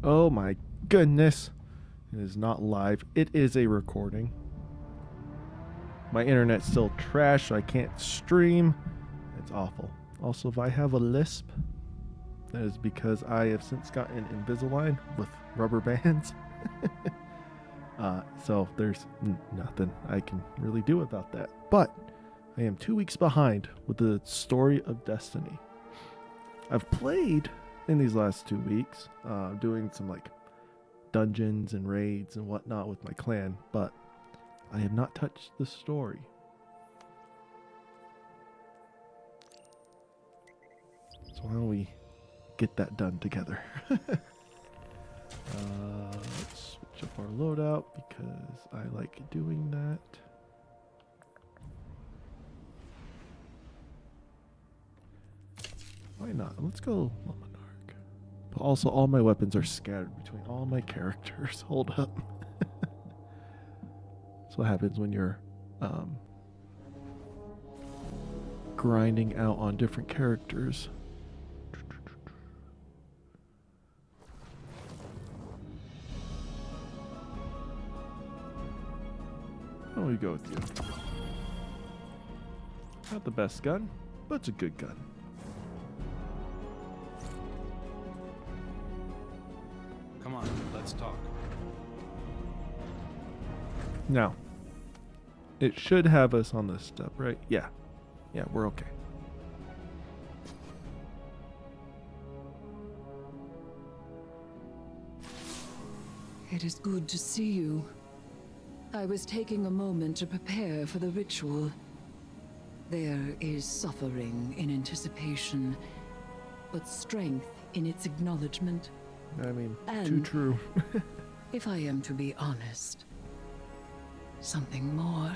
Oh my goodness. It is not live. It is a recording. My internet's still trash, so I can't stream. It's awful. Also, if I have a lisp, that is because I have since gotten Invisalign with rubber bands. So there's nothing I can really do about that. But I am 2 weeks behind with the Story of Destiny. I've played in these last 2 weeks, doing some like dungeons and raids and whatnot with my clan, but I have not touched the story. So why don't we get that done together? Let's switch up our loadout because I like doing that. Why not? Let's go Luminark. But also, all my weapons are scattered between all my characters. Hold up. That's what happens when you're grinding out on different characters. Why don't we go with you? Not the best gun, but it's a good gun. Come on, let's talk. Now, it should have us on this step, right? Yeah. Yeah, we're okay. It is good to see you. I was taking a moment to prepare for the ritual. There is suffering in anticipation, but strength in its acknowledgement. I mean, too And- true. If I am to be honest, something more.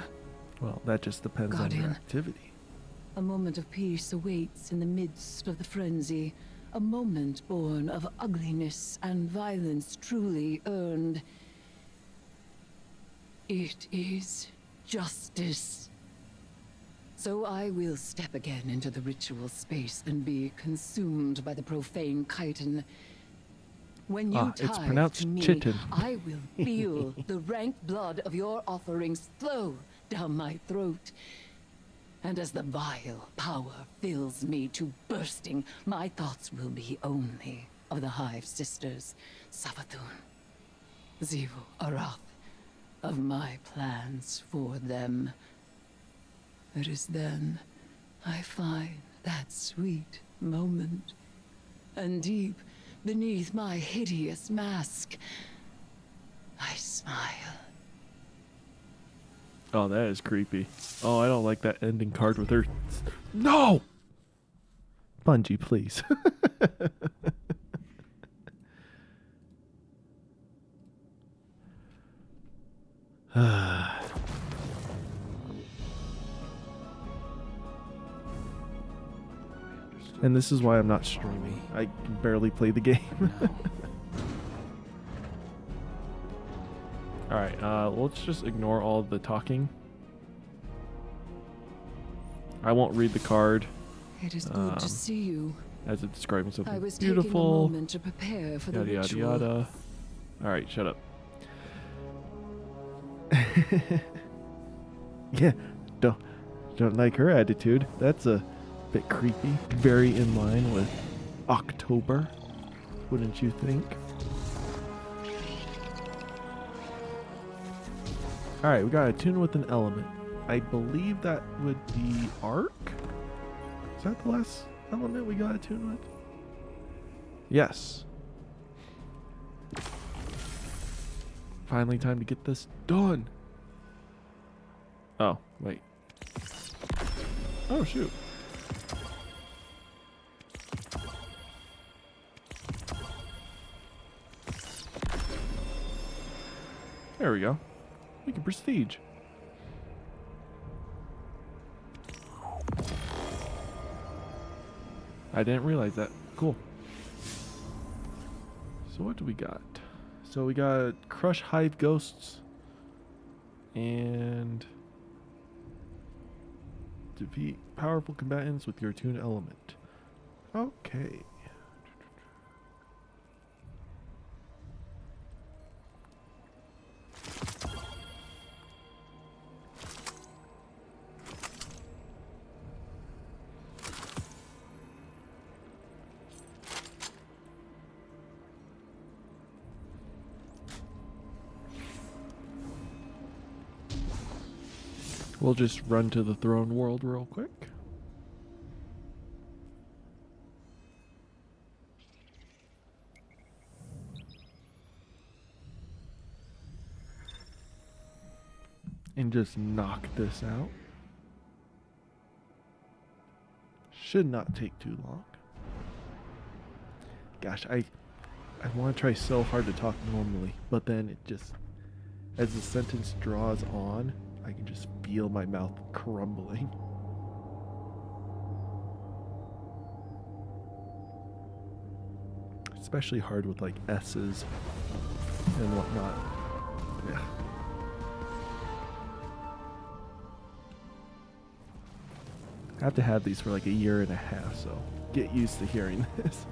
Well, that just depends on your Guardian. activity. A moment of peace awaits in the midst of the frenzy. A moment born of ugliness and violence truly earned. It is justice. So I will step again into the ritual space and be consumed by the profane chitin. When you It's tithe pronounced to me, chitin. I will feel the rank blood of your offerings flow down my throat. And as the vile power fills me to bursting, my thoughts will be only of the Hive Sisters, Savathun, Xivu Arath, of my plans for them. It is then I find that sweet moment, and deep beneath my hideous mask, I smile. Oh, that is creepy. Oh, I don't like that ending card with her. No! Bungie, please. And this is why I'm not streaming. I can barely play the game. Alright, let's just ignore all the talking. I won't read the card It is good to see you. as it's describing I something was taking a beautiful. moment to prepare for the Yada yada ritual. yada. Alright, shut up. Yeah, don't like her attitude. That's a bit creepy. Very in line with October, wouldn't you think? Alright, we got a tune with an element. I believe that would be Arc? Is that the last element we got a tune with? Yes. Finally time to get this done. Oh, wait. Oh, shoot. There we go. We can prestige. I didn't realize that. Cool. So what do we got? So we got Crush Hive Ghosts and defeat powerful combatants with your attuned element. Okay. We'll just run to the throne world real quick. And just knock this out. Should not take too long. Gosh, I want to try so hard to talk normally, but then it just, as the sentence draws on, I can just feel my mouth crumbling. Especially hard with like S's and whatnot. Yeah. I have to have these for like a year and a half, so get used to hearing this.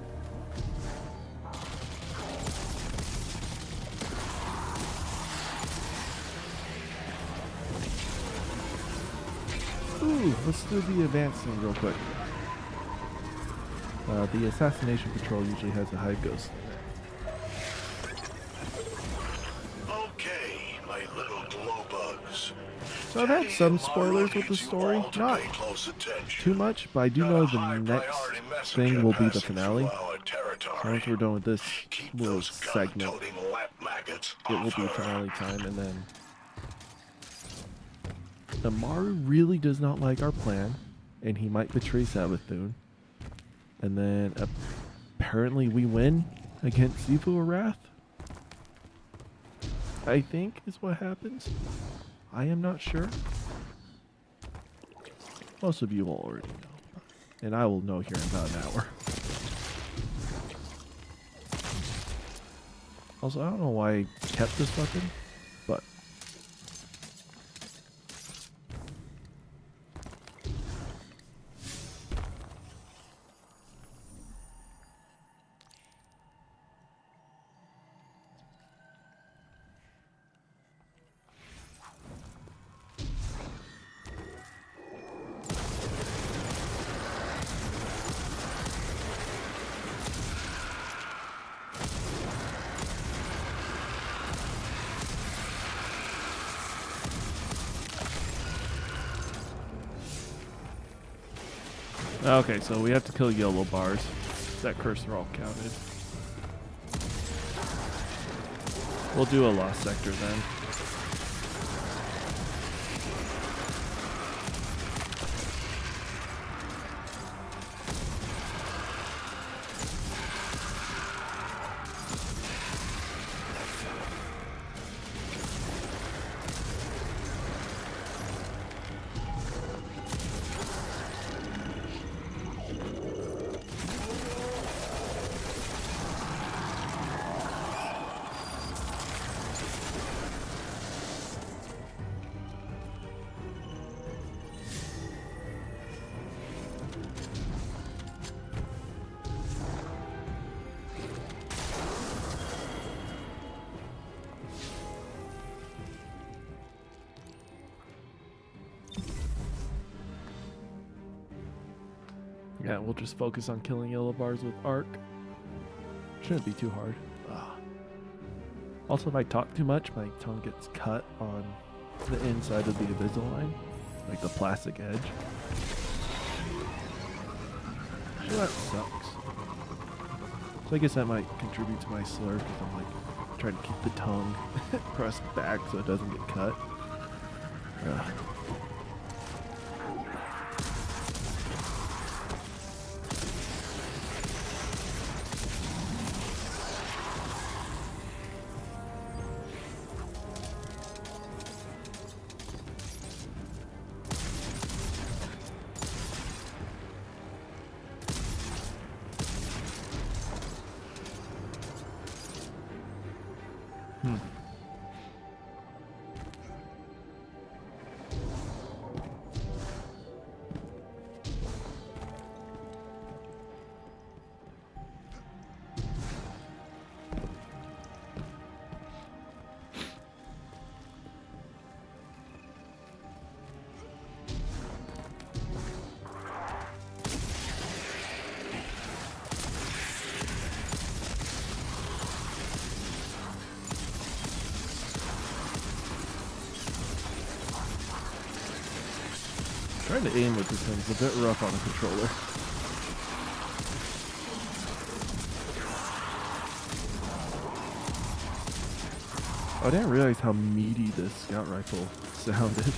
Ooh, let's do the advanced thing real quick. The assassination patrol usually has a high ghost. Okay, my little glow bugs. So I've had some spoilers with the story, not too much, but I do know the next thing will be the finale. So once we're done with this little segment, it will be finale time, and then Amaru really does not like our plan, and he might betray Savathun. And then apparently we win against Sifu Arath. I think is what happens. I am not sure. Most of you will already know. And I will know here in about an hour. Also, I don't know why I kept this weapon, but okay, so we have to kill yellow bars. That cursor all counted. We'll do a lost sector then. Yeah, we'll just focus on killing yellow bars with arc. Shouldn't be too hard. Also, if I talk too much, my tongue gets cut on the inside of the Invisalign, like the plastic edge. So that sucks. So I guess that might contribute to my slur because I'm like trying to keep the tongue pressed back so it doesn't get cut. Trying to aim with this thing is a bit rough on a controller. Oh, I didn't realize how meaty this scout rifle sounded.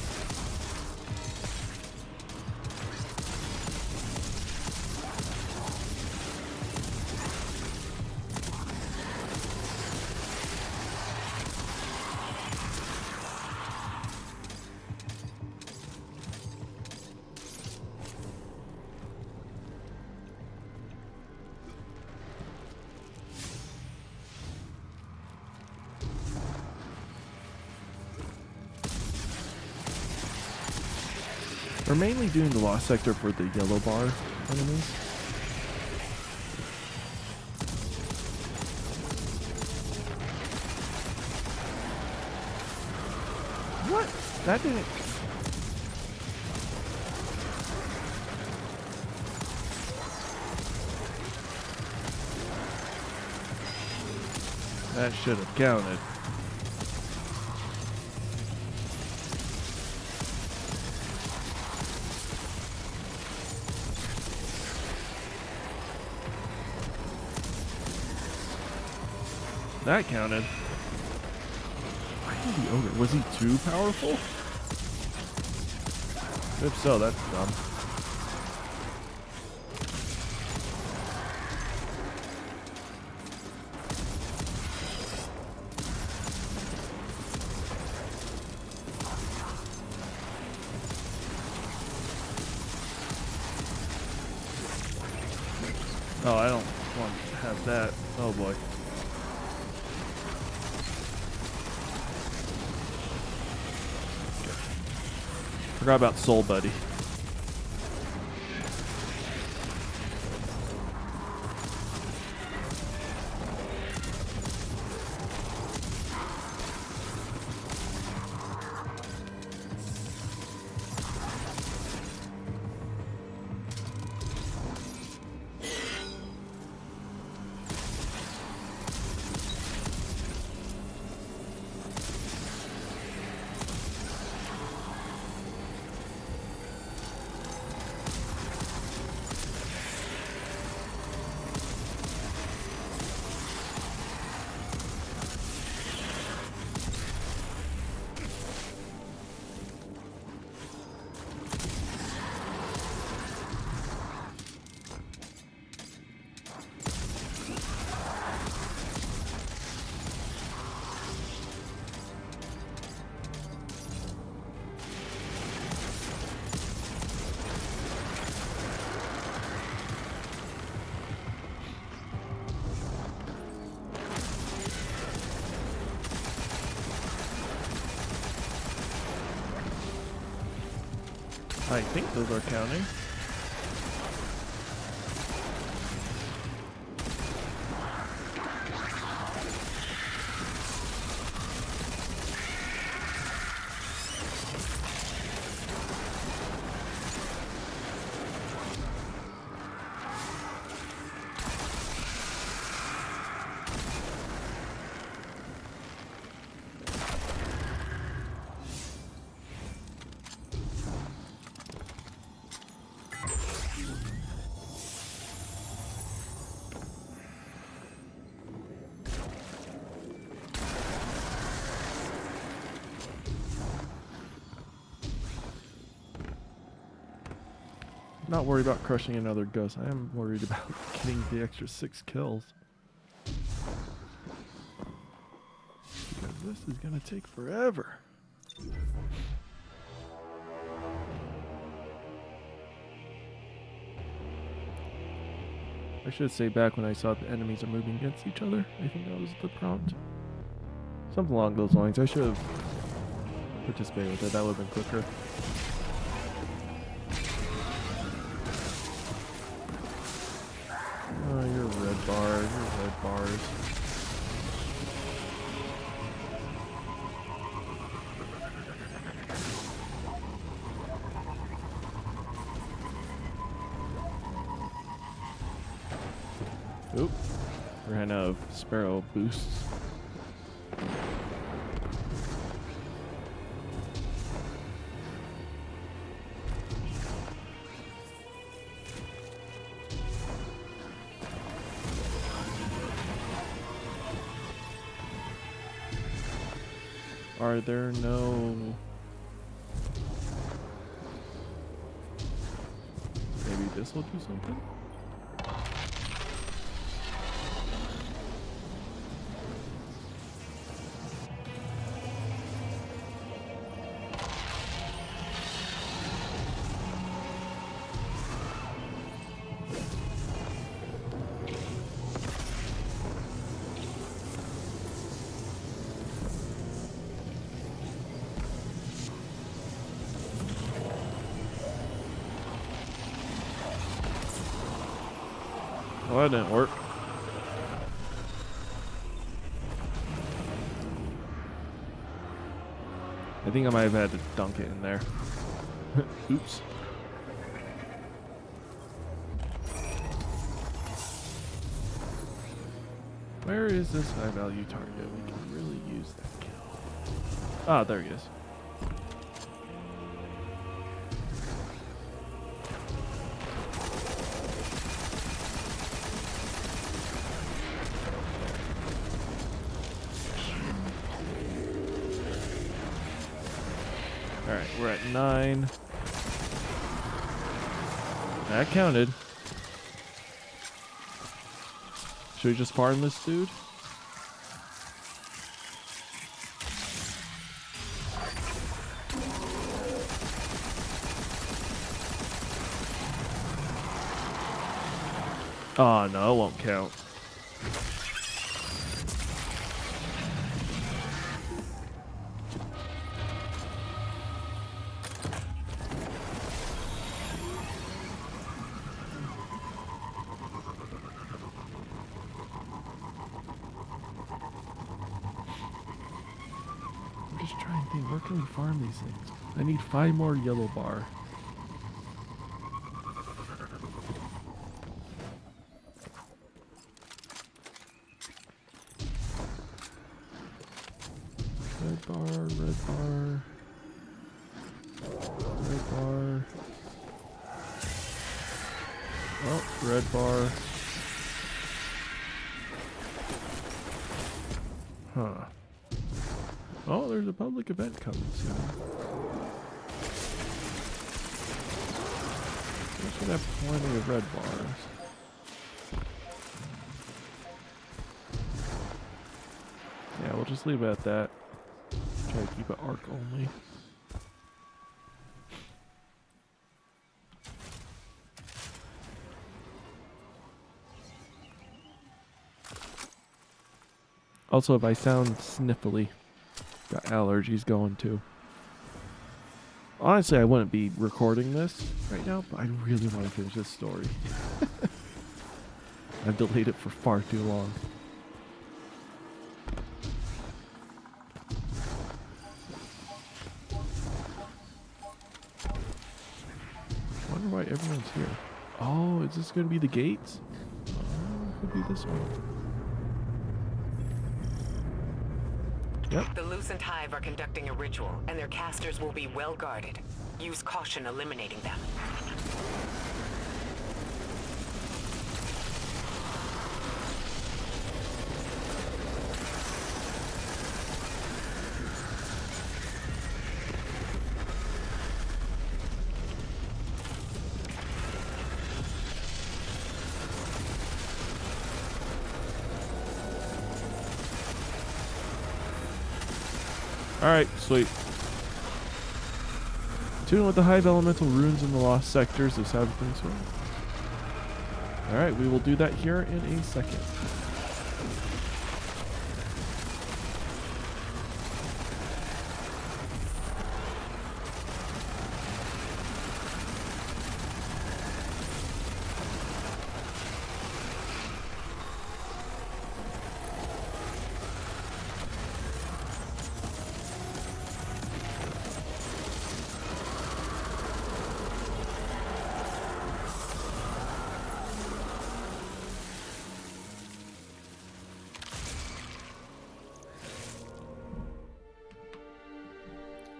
We're mainly doing the lost sector for the yellow bar enemies. What? That didn't... That should have counted. That counted. Why did the ogre? Was he too powerful? If so, that's dumb. Oh, I don't want to have that. Oh boy. Forgot about Soul Buddy. I think those are counting. Not worried about crushing another ghost. I am worried about getting the extra 6 kills. Because this is going to take forever. I should say back when I saw the enemies are moving against each other. I think that was the prompt. Something along those lines. I should have participated with it. That would have been quicker. Oh, you're red bars. You're red bars. Oop. Ran out of Sparrow boosts. Are there no... Maybe this will do something? Oh, that didn't work. I think I might have had to dunk it in there. Oops. Where is this high value target? We can really use that kill. Ah, there he is. Alright, we're at 9. That counted. Should we just farm this dude? Oh no, it won't count. I'm just trying to think, where can we farm these things? I need 5 more yellow bar. Red bar, red bar, red bar. Oh, red bar. Huh. Oh, there's a public event coming soon. We should have plenty of red bars. Yeah, we'll just leave it at that. Try to keep it arc only. Also, if I sound sniffly, got allergies going too. Honestly, I wouldn't be recording this right now, but I really want to finish this story. I've delayed it for far too long. I wonder why everyone's here. Oh, is this going to be the gates? Oh, could be this one. Yep. The Lucent Hive are conducting a ritual, and their casters will be well guarded. Use caution eliminating them. Alright, sweet. Tune with the hive elemental runes in the lost sectors of Sabathun Sword. Alright, we will do that here in a second.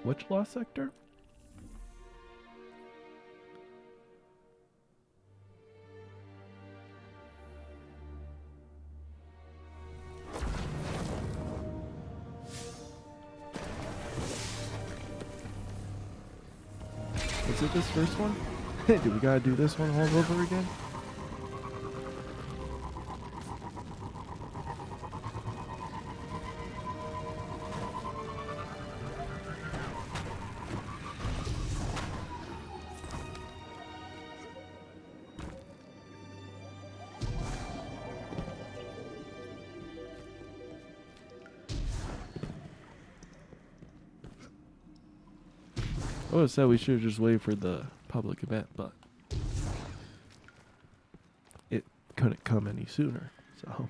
Which lost sector? Is it this first one? Do we gotta do this one all over again? I would have said we should have just waited for the public event, but it couldn't come any sooner, so.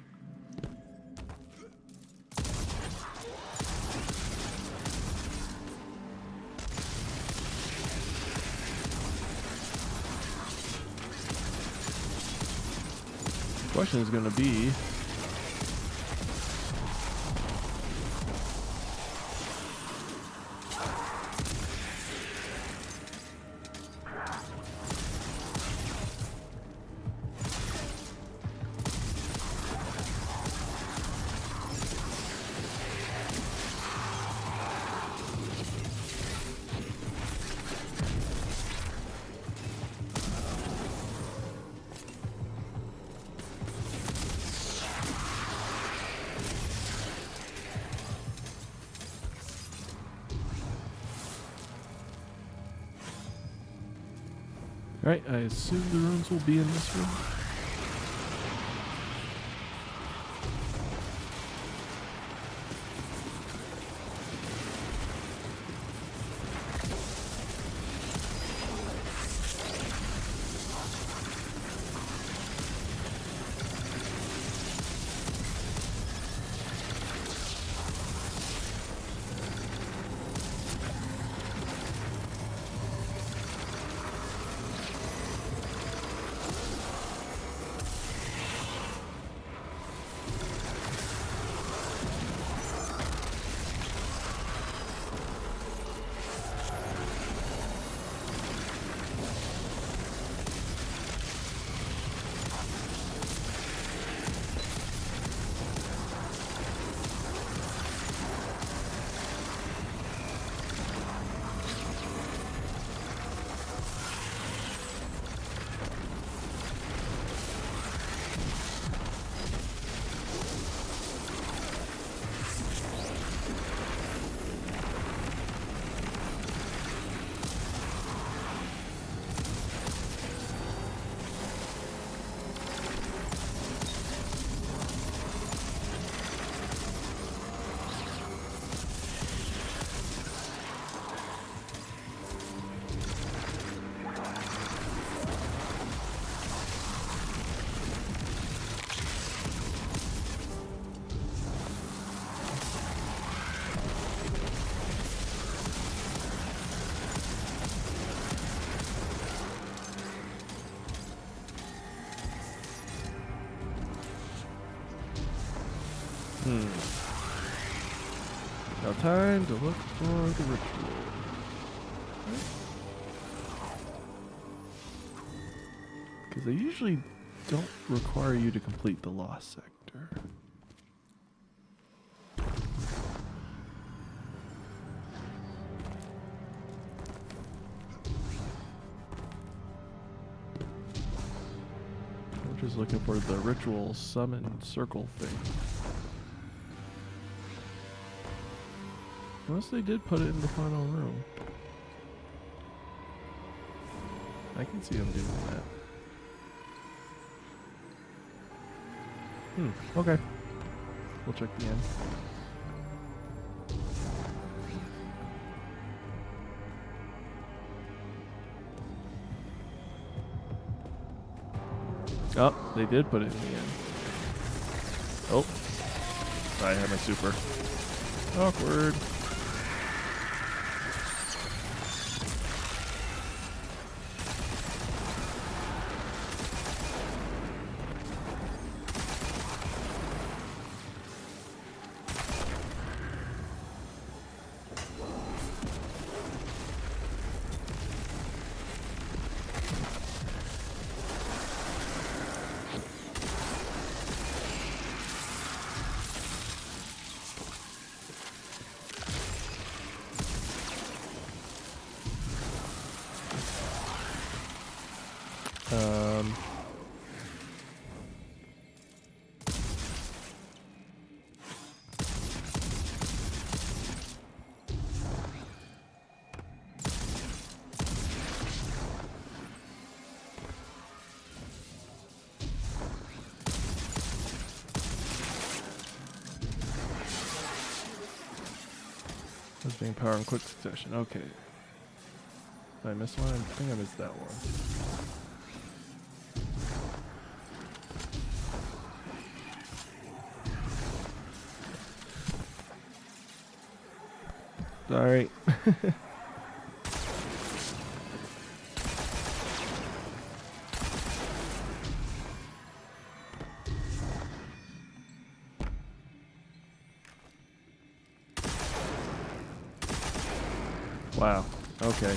Question is going to be, alright, I assume the runes will be in this room. Now time to look for the ritual. Because they usually don't require you to complete the lost sector. We're just looking for the ritual summon circle thing. Unless they did put it in the final room. I can see them doing that. Okay. We'll check the end. Oh, they did put it in the end. Oh. I had my super. Awkward. Gain power in quick succession. Okay. Did I miss one? I think I missed that one. Sorry. Wow. Okay.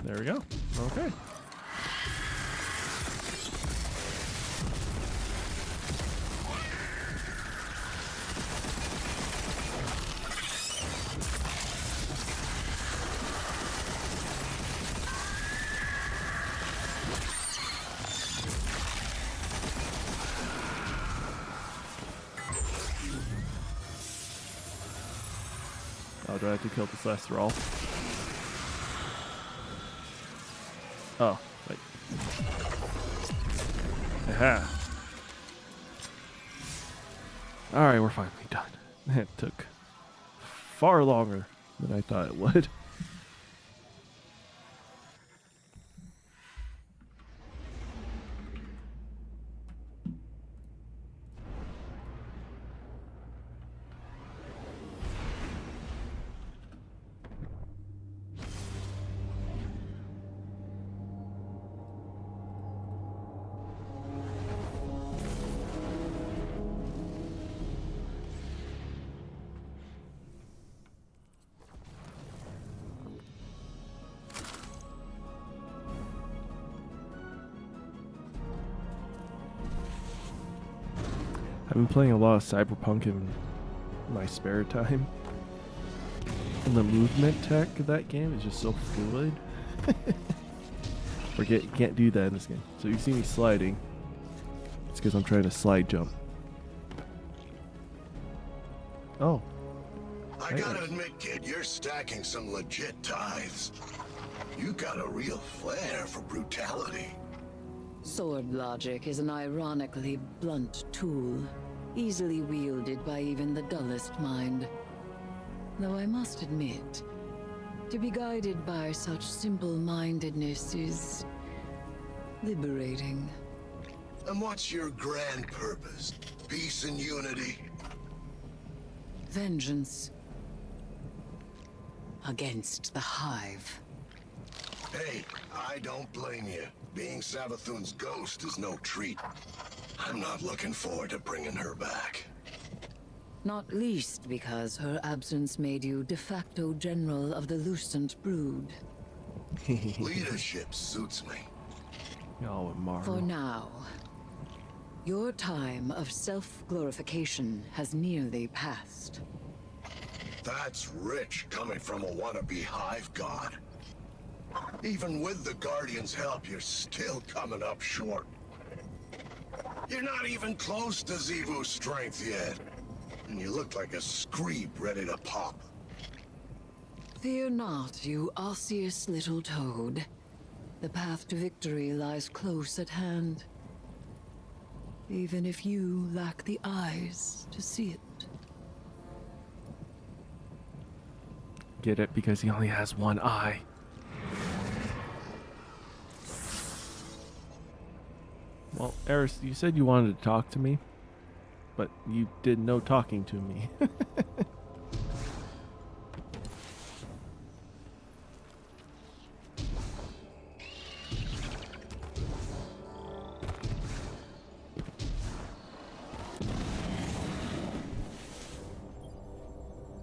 There we go. Okay. Oh, do I have to kill this last thrall? Oh, wait. Aha. Alright, we're finally done. It took far longer than I thought it would. I've been playing a lot of Cyberpunk in my spare time. And the movement tech of that game is just so fluid. Can't do that in this game. So you see me sliding. It's because I'm trying to slide jump. Oh. I gotta admit, kid, you're stacking some legit tithes. You got a real flair for brutality. Sword logic is an ironically blunt tool, easily wielded by even the dullest mind. Though I must admit, to be guided by such simple-mindedness is liberating. And what's your grand purpose? Peace and unity? Vengeance against the Hive. Hey, I don't blame you. Being Savathun's ghost is no treat. I'm not looking forward to bringing her back. Not least because her absence made you de facto general of the Lucent Brood. Leadership suits me. Oh, and Marvel. For now, your time of self-glorification has nearly passed. That's rich coming from a wannabe hive god. Even with the Guardian's help, you're still coming up short. You're not even close to Xivu's strength yet. And you look like a screep ready to pop. Fear not, you osseous little toad. The path to victory lies close at hand. Even if you lack the eyes to see it. Get it? Because he only has one eye. Well, Eris, you said you wanted to talk to me, but you did no talking to me.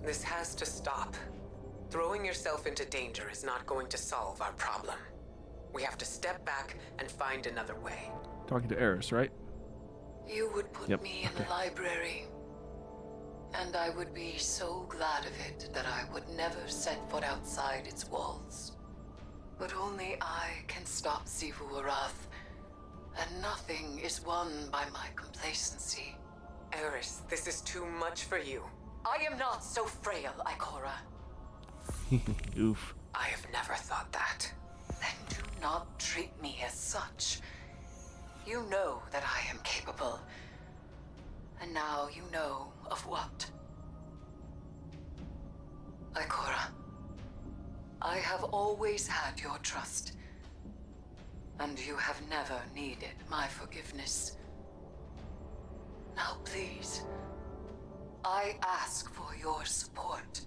This has to stop. Throwing yourself into danger is not going to solve our problem. We have to step back and find another way. Talking to Eris, right? You would put Yep, me in the library. And I would be so glad of it that I would never set foot outside its walls. But only I can stop Xivu Arath, and nothing is won by my complacency. Eris, this is too much for you. I am not so frail, Ikora. Oof. I have never thought that. Then do not treat me as such. You know that I am capable. And now you know of what. Ikora, I have always had your trust, and you have never needed my forgiveness. Now please, I ask for your support.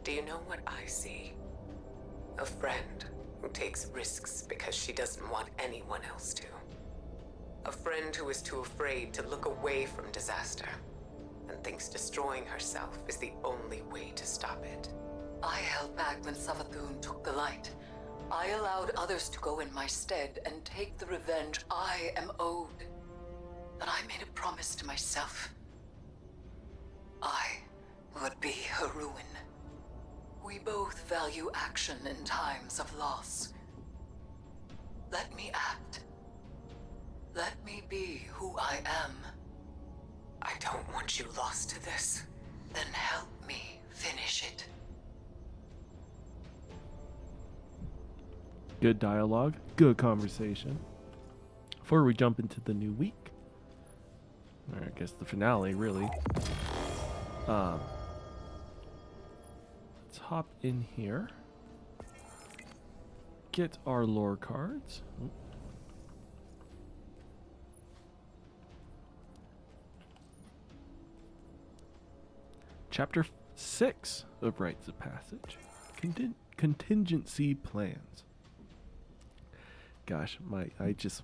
Do you know what I see? A friend who takes risks because she doesn't want anyone else to. A friend who is too afraid to look away from disaster and thinks destroying herself is the only way to stop it. I held back when Savathun took the light. I allowed others to go in my stead and take the revenge I am owed. But I made a promise to myself. I would be her ruin. We both value action in times of loss. Let me act. Let me be who I am. I don't want you lost to this. Then help me finish it. Good dialogue, good conversation. Before we jump into the new week, or I guess the finale, really. Let's hop in here. Get our lore cards. Chapter 6 of Rites of Passage. Contingency plans. Gosh, I just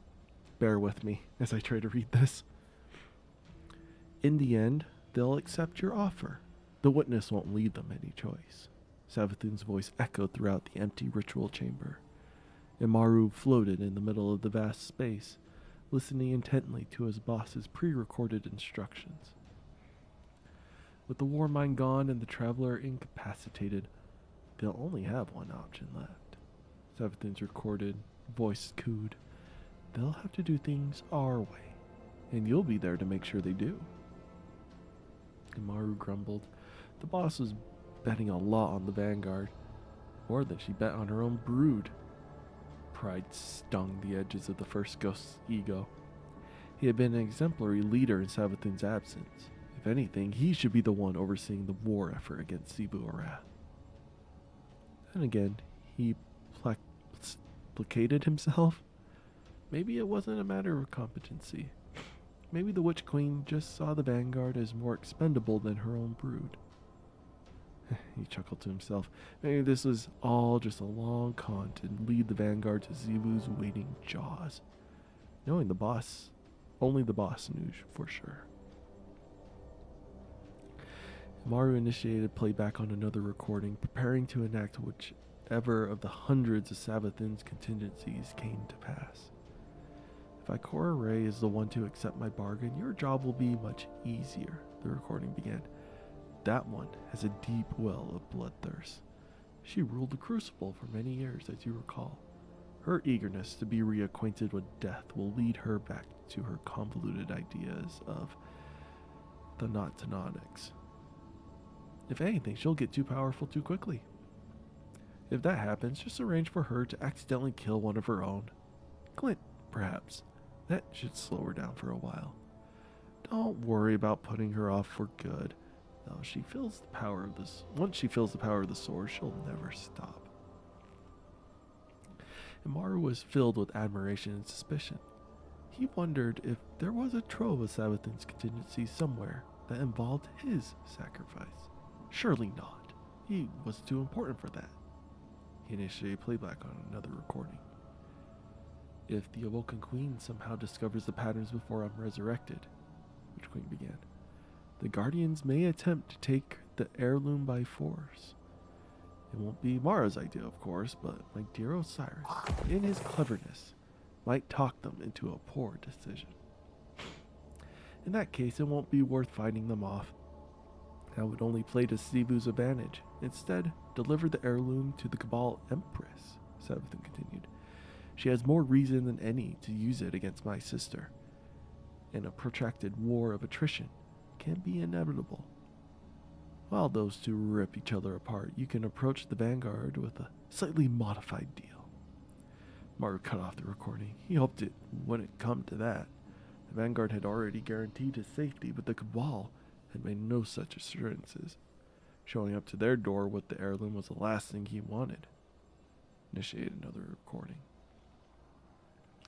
bear with me as I try to read this. In the end, they'll accept your offer. The witness won't leave them any choice. Savathun's voice echoed throughout the empty ritual chamber. Immaru floated in the middle of the vast space, listening intently to his boss's pre-recorded instructions. With the war mine gone and the traveler incapacitated, they'll only have one option left. Savathun's recorded voice cooed. They'll have to do things our way, and you'll be there to make sure they do. Immaru grumbled. The boss was betting a lot on the Vanguard, more than she bet on her own brood. Pride stung the edges of the first ghost's ego. He had been an exemplary leader in Savathun's absence. If anything, he should be the one overseeing the war effort against Cebu Arath. Then again, he placated himself. Maybe it wasn't a matter of competency. Maybe the Witch Queen just saw the Vanguard as more expendable than her own brood. He chuckled to himself. Maybe this was all just a long con to lead the Vanguard to Zebu's waiting jaws. Knowing the boss, only the boss knew for sure. Immaru initiated playback on another recording, preparing to enact whichever of the hundreds of Savathun's contingencies came to pass. If Ikora Rey is the one to accept my bargain, your job will be much easier, the recording began. That one has a deep well of bloodthirst. She ruled the Crucible for many years, as you recall. Her eagerness to be reacquainted with death will lead her back to her convoluted ideas of the Not-Tanonics. If anything, she'll get too powerful too quickly. If that happens, just arrange for her to accidentally kill one of her own. Glint, perhaps. That should slow her down for a while. Don't worry about putting her off for good. Though once she feels the power of the sword, she'll never stop. Immaru was filled with admiration and suspicion. He wondered if there was a trove of Savathun's contingencies somewhere that involved his sacrifice. Surely not. He was too important for that. He initiated playback on another recording. If the Awoken Queen somehow discovers the patterns before I'm resurrected, Witch Queen began, the Guardians may attempt to take the heirloom by force. It won't be Mara's idea, of course, but my dear Osiris, in his cleverness, might talk them into a poor decision. In that case, it won't be worth fighting them off. That would only play to Zebu's advantage. Instead, deliver the heirloom to the Cabal Empress, Savathun continued. She has more reason than any to use it against my sister. And a protracted war of attrition can be inevitable. While those two rip each other apart, you can approach the Vanguard with a slightly modified deal. Maru cut off the recording. He hoped it wouldn't come to that. The Vanguard had already guaranteed his safety, but the Cabal had made no such assurances. Showing up to their door with the heirloom was the last thing he wanted. Initiate another recording.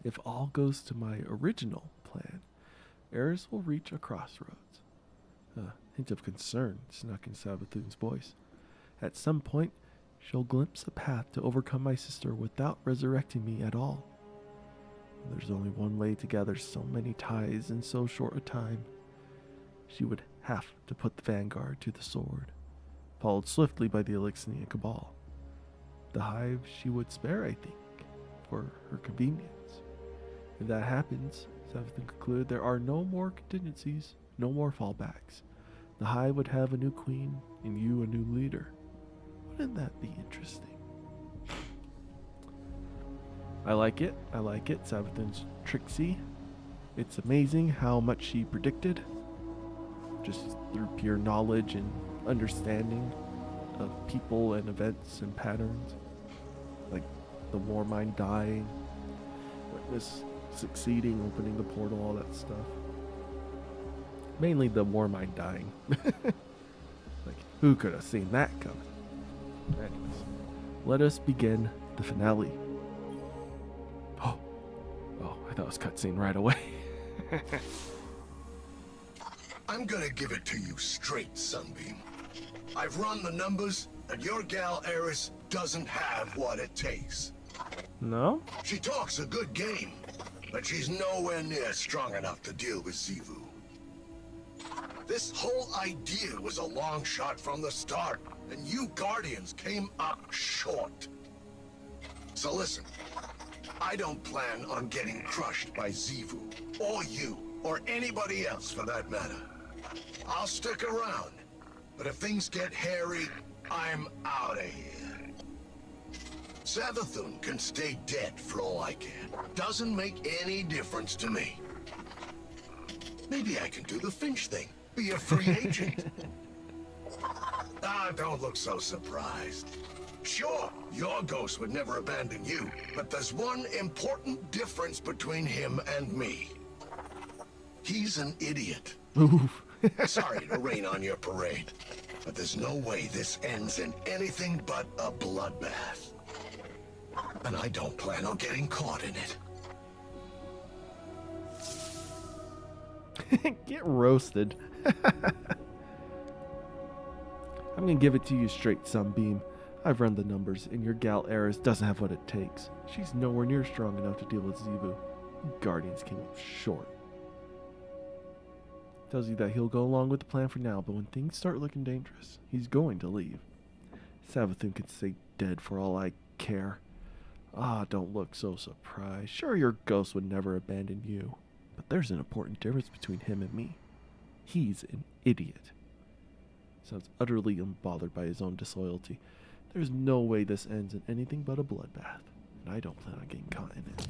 If all goes to my original plan, Eris will reach a crossroads. A hint of concern snuck in Savathun's voice. At some point, she'll glimpse a path to overcome my sister without resurrecting me at all. There's only one way to gather so many ties in so short a time. She would have to put the Vanguard to the sword, followed swiftly by the Elixir Cabal. The Hive she would spare, I think, for her convenience. If that happens, Savathun concluded, there are no more contingencies, no more fallbacks. The Hive would have a new queen, and you a new leader. Wouldn't that be interesting? I like it. Savathun's tricksy. It's amazing how much she predicted, just through pure knowledge and understanding of people and events and patterns. Like the Warmind dying, Witness succeeding, opening the portal, all that stuff. Mainly the Warmind dying. Like, who could have seen that coming? Anyways, let us begin the finale. Oh, I thought it was cutscene right away. I'm gonna give it to you straight, Sunbeam. I've run the numbers, and your gal Eris doesn't have what it takes. No? She talks a good game, but she's nowhere near strong enough to deal with Xivu. This whole idea was a long shot from the start, and you Guardians came up short. So listen, I don't plan on getting crushed by Xivu, or you, or anybody else for that matter. I'll stick around, but if things get hairy, I'm out of here. Savathun can stay dead for all I care. Doesn't make any difference to me. Maybe I can do the Finch thing. Be a free agent. Don't look so surprised. Sure, your ghost would never abandon you, but there's one important difference between him and me. He's an idiot. Oof. Sorry to rain on your parade, but there's no way this ends in anything but a bloodbath. And I don't plan on getting caught in it. Get roasted. I'm gonna give it to you straight, Sunbeam. I've run the numbers, and your gal Eris doesn't have what it takes. She's nowhere near strong enough to deal with Xivu. Guardians came up short. Tells you that he'll go along with the plan for now, but when things start looking dangerous, he's going to leave. Savathun could stay dead for all I care. Don't look so surprised. Sure, your ghost would never abandon you, but there's an important difference between him and me. He's an idiot. Sounds utterly unbothered by his own disloyalty. There's no way this ends in anything but a bloodbath, and I don't plan on getting caught in it.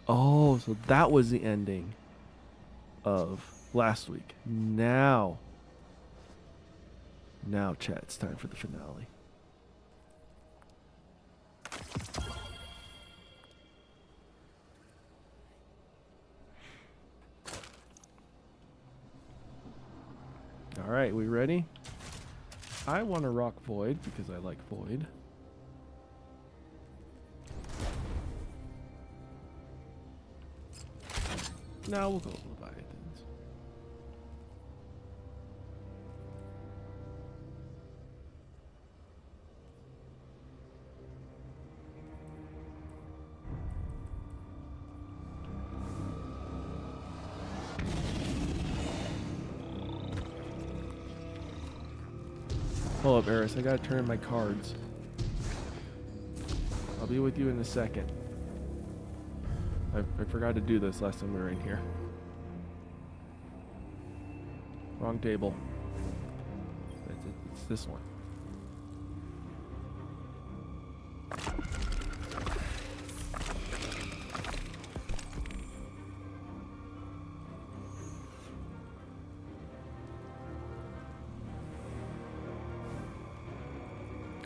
Oh, so that was the ending of last week. Now, chat, it's time for the finale. All right, we ready? I want to rock Void because I like Void. Now we'll go with Leviathans. Hold up, Eris. I gotta turn in my cards. I'll be with you in a second. I forgot to do this last time we were in here. Wrong table. It's this one.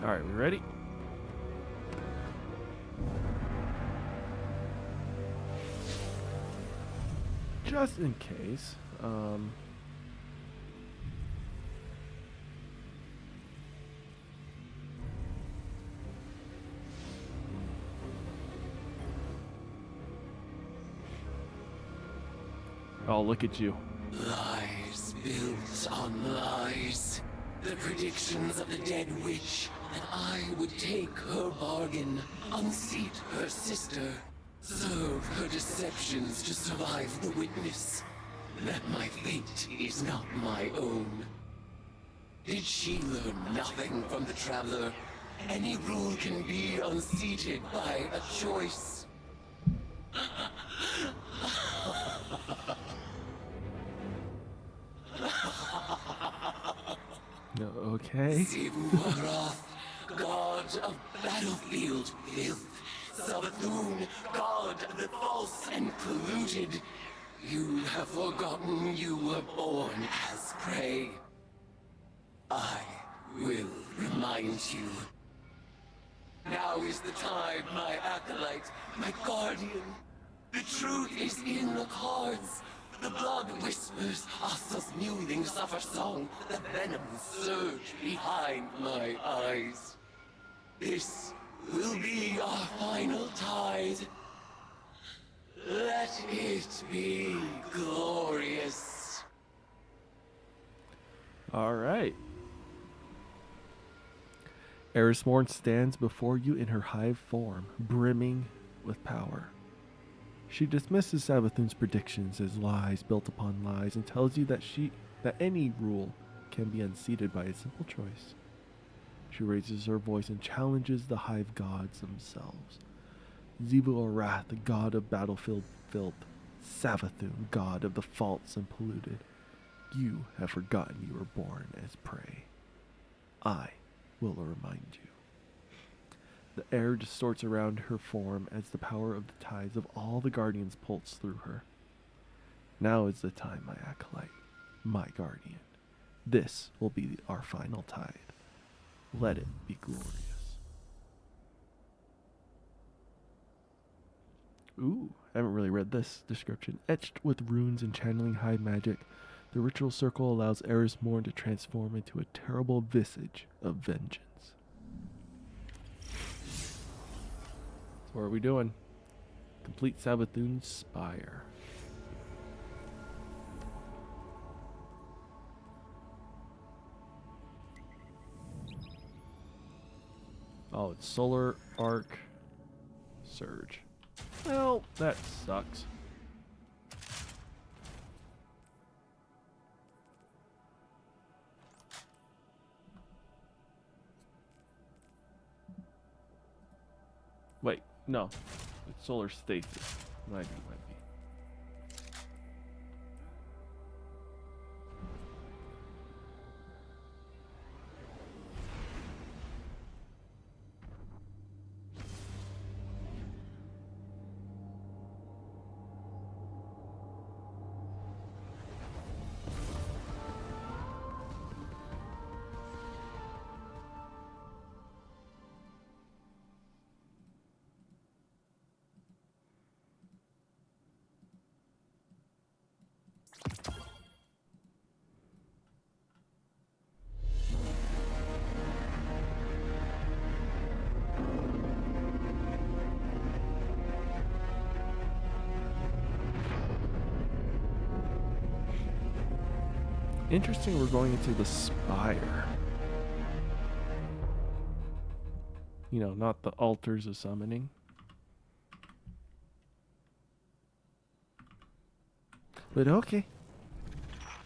All right, we ready? just in case, oh, look at you. Lies built on lies. The predictions of the dead witch that I would take her bargain, unseat her sister, serve her deceptions to survive the witness. That my fate is not my own. Did she learn nothing from the Traveler? Any rule can be unseated by a choice. Okay. Sivuaroth, god of battlefield filth. Savathun, god of the false and polluted. You have forgotten you were born as prey. I will remind you. Now is the time, my acolyte, my guardian. The truth is in the cards. The blood whispers, Assa's mewling suffer song. The venom surge behind my eyes. This will be our final tide. Let it be glorious. All right. Eris Morn stands before you in her hive form, brimming with power. She dismisses Savathun's predictions as lies built upon lies and tells you that any rule can be unseated by a simple choice. She raises her voice and challenges the hive gods themselves. Xivu-Arath, the god of battlefield filth. Savathun, god of the false and polluted. You have forgotten you were born as prey. I will remind you. The air distorts around her form as the power of the tides of all the guardians pulse through her. Now is the time, my acolyte, my guardian. This will be our final tide. Let it be glorious. Ooh, I haven't really read this description. Etched with runes and channeling high magic, the ritual circle allows Eris Morn to transform into a terrible visage of vengeance. So what are we doing? Complete Savathun's Spire. Oh, it's Solar Arc Surge. Well, that sucks. Wait, no. It's Solar Stasis. Might be. Interesting, we're going into the Spire. You know, not the altars of summoning. But okay.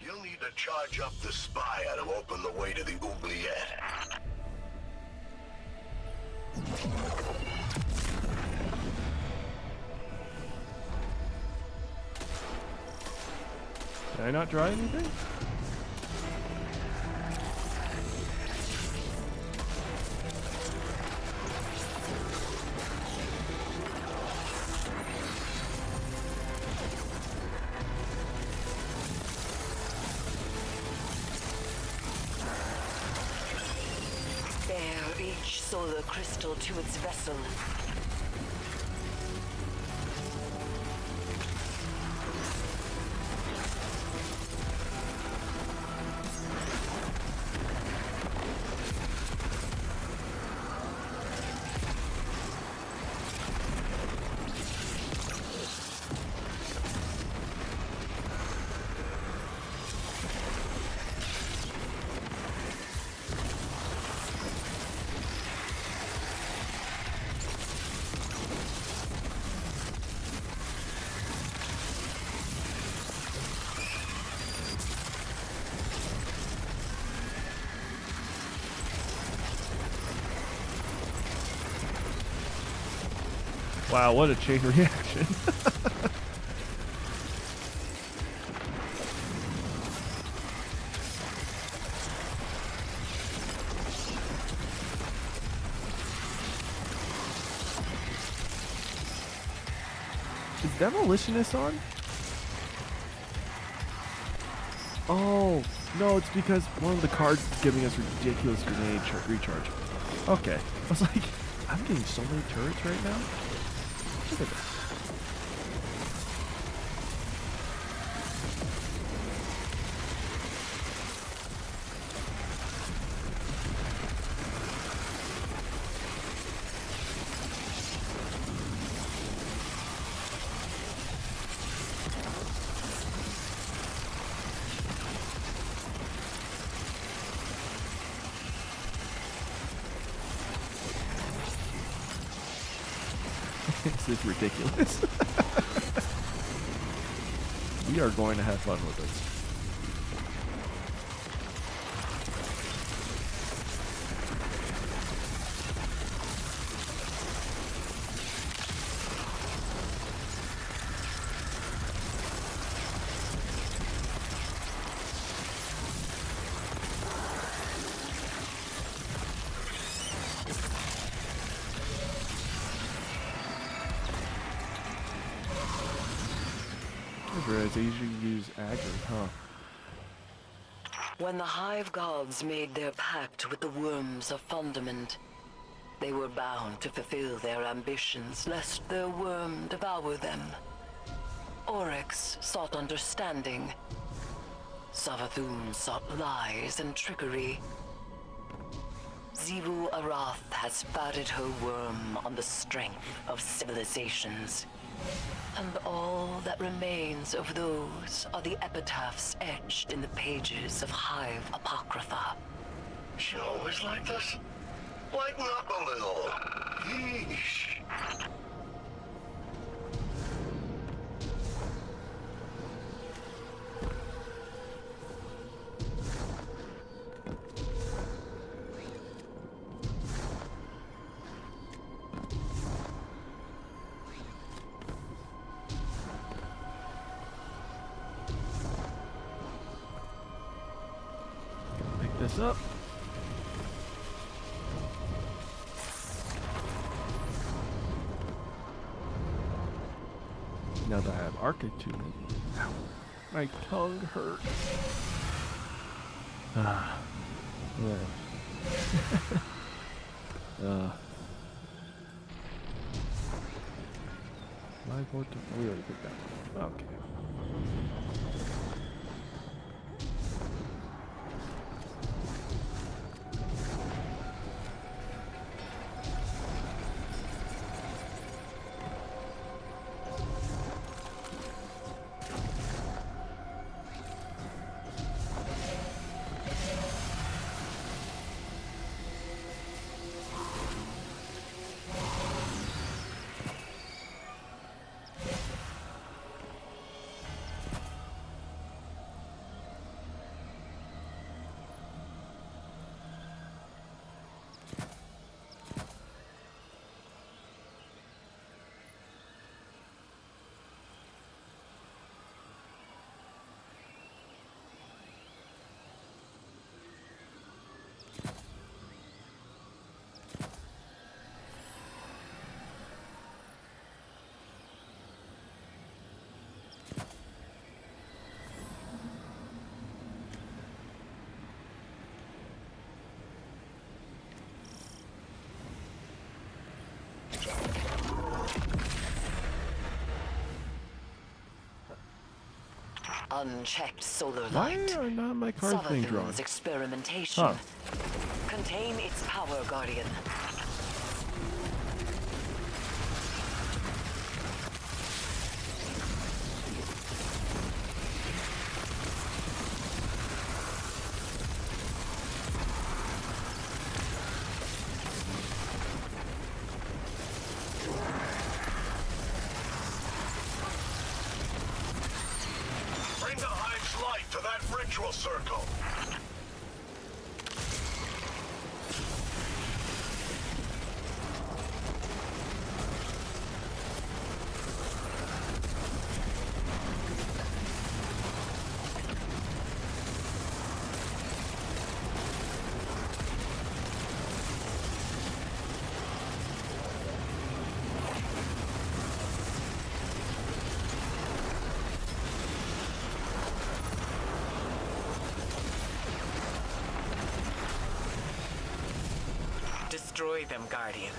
You'll need to charge up the Spire to open the way to the oubliette. Did I not draw anything? Bear each solar crystal to its vessel. Wow, what a chain reaction. Is Demolitionist on? Oh, no, it's because one of the cards is giving us ridiculous grenade recharge. Okay. I was like, I'm getting so many turrets right now. Look at this. This is ridiculous. We are going to have fun with this. I usually use aggro, huh? When the Hive Gods made their pact with the Worms of Fundament, they were bound to fulfill their ambitions lest their worm devour them. Oryx sought understanding. Savathun sought lies and trickery. Xivu Arath has fatted her worm on the strength of civilizations. And all that remains of those are the epitaphs etched in the pages of Hive Apocrypha. She always like this? Lighten up a little. Yeesh. Pick this up. Now that I have Architune, ow, my tongue hurts. Ah, yeah. My vote to, we already picked that one. Okay. Unchecked solar Why light. are not my cards being drawn? Savathun's experimentation. Huh. Contain its power, Guardian. Bring the Hive's light to that ritual circle. Destroy them, Guardian.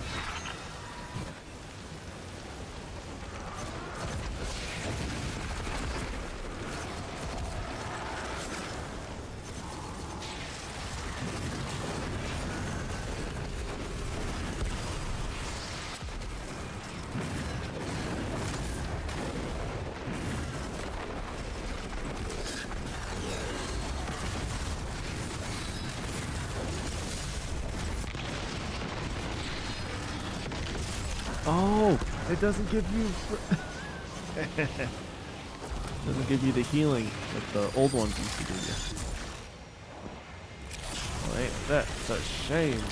Oh, it doesn't give you doesn't give you the healing that the old ones used to give you. Well, ain't that a shame?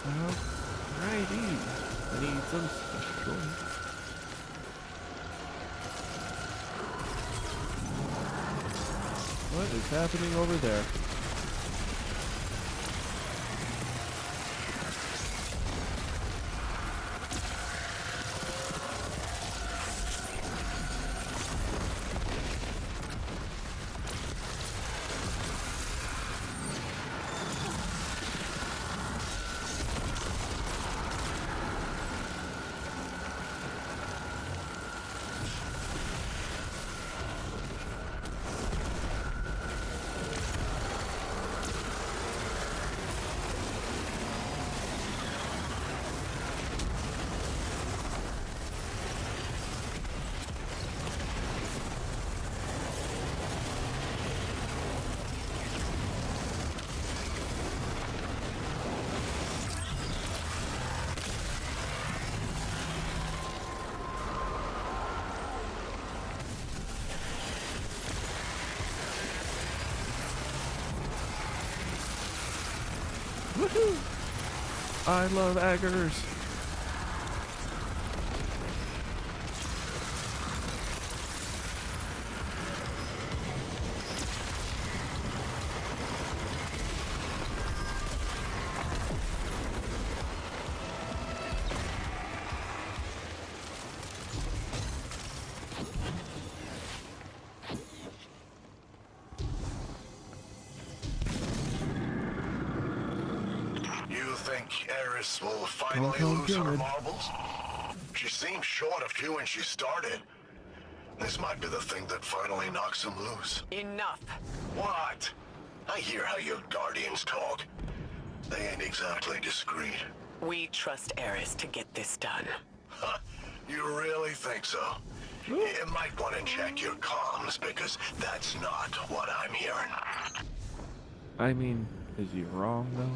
Alrighty. I need some special. What is happening over there? Woohoo! I love aggers. Think Eris will finally lose her marbles? She seemed short a few when she started. This might be the thing that finally knocks him loose. Enough. What? I hear how your guardians talk. They ain't exactly discreet. We trust Eris to get this done. Huh, you really think so? You might want to check your comms, because that's not what I'm hearing. I mean, is he wrong though?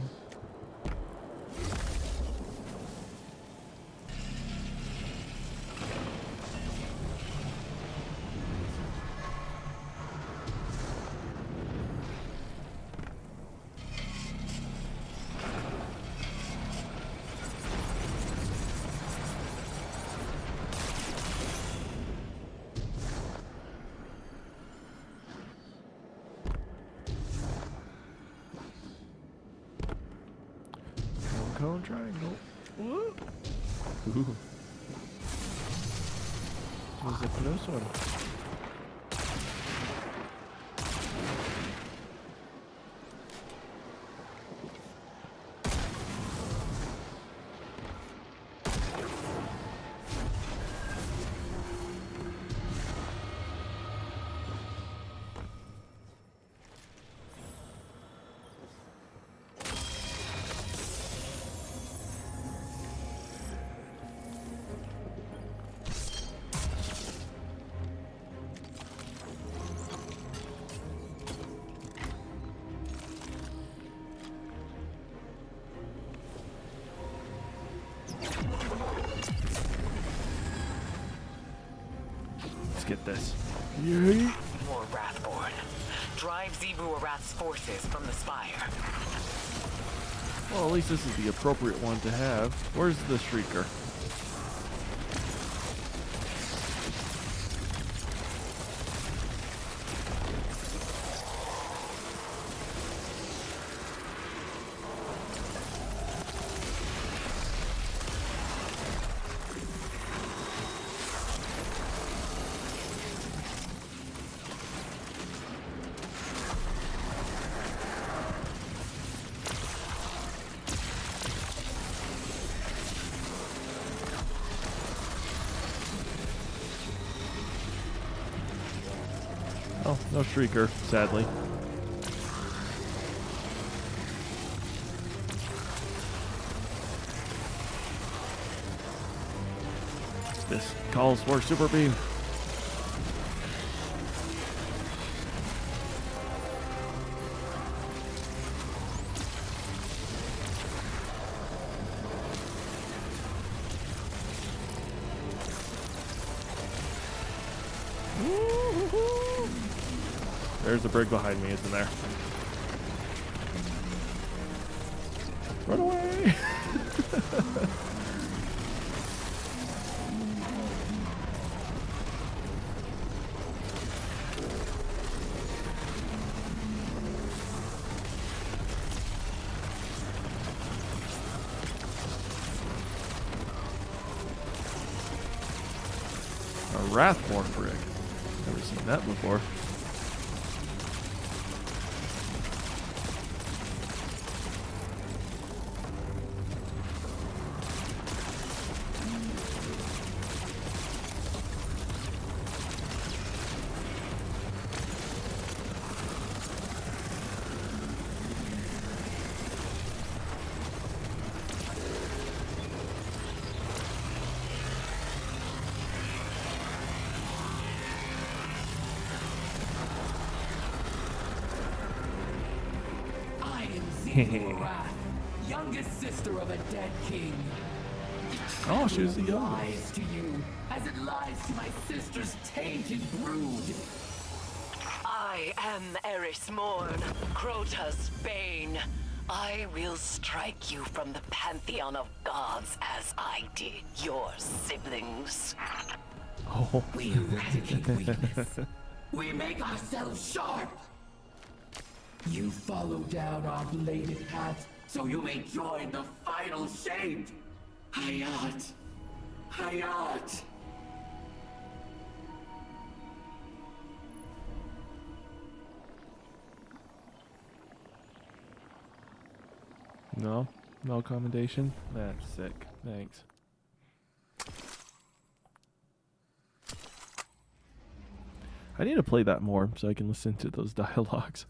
Cone triangle. Whoa. Ooh. There's a close one. Let's get this. Yay! More Wrathborn. Drive Xivu Arath's forces from the spire. Well, at least this is the appropriate one to have. Where's the Shrieker? Oh, no Shrieker, sadly. This calls for Super Beam. There's a brig behind me, isn't there? Run away! A Wrathborn brig. Never seen that before. I am Zethul Wrath, youngest sister of a dead king. Oh, she was the It youngest. lies to you, as it lies to my sister's tainted brood. I am Eris Morn, Crota's bane. I will strike you from the pantheon of gods as I did your siblings. Oh. We eradicate weakness. We make ourselves sharp. You follow down our bladed path so you may join the final shape. Hayat. Hayat. No? No commendation? That's sick. Thanks. I need to play that more so I can listen to those dialogues.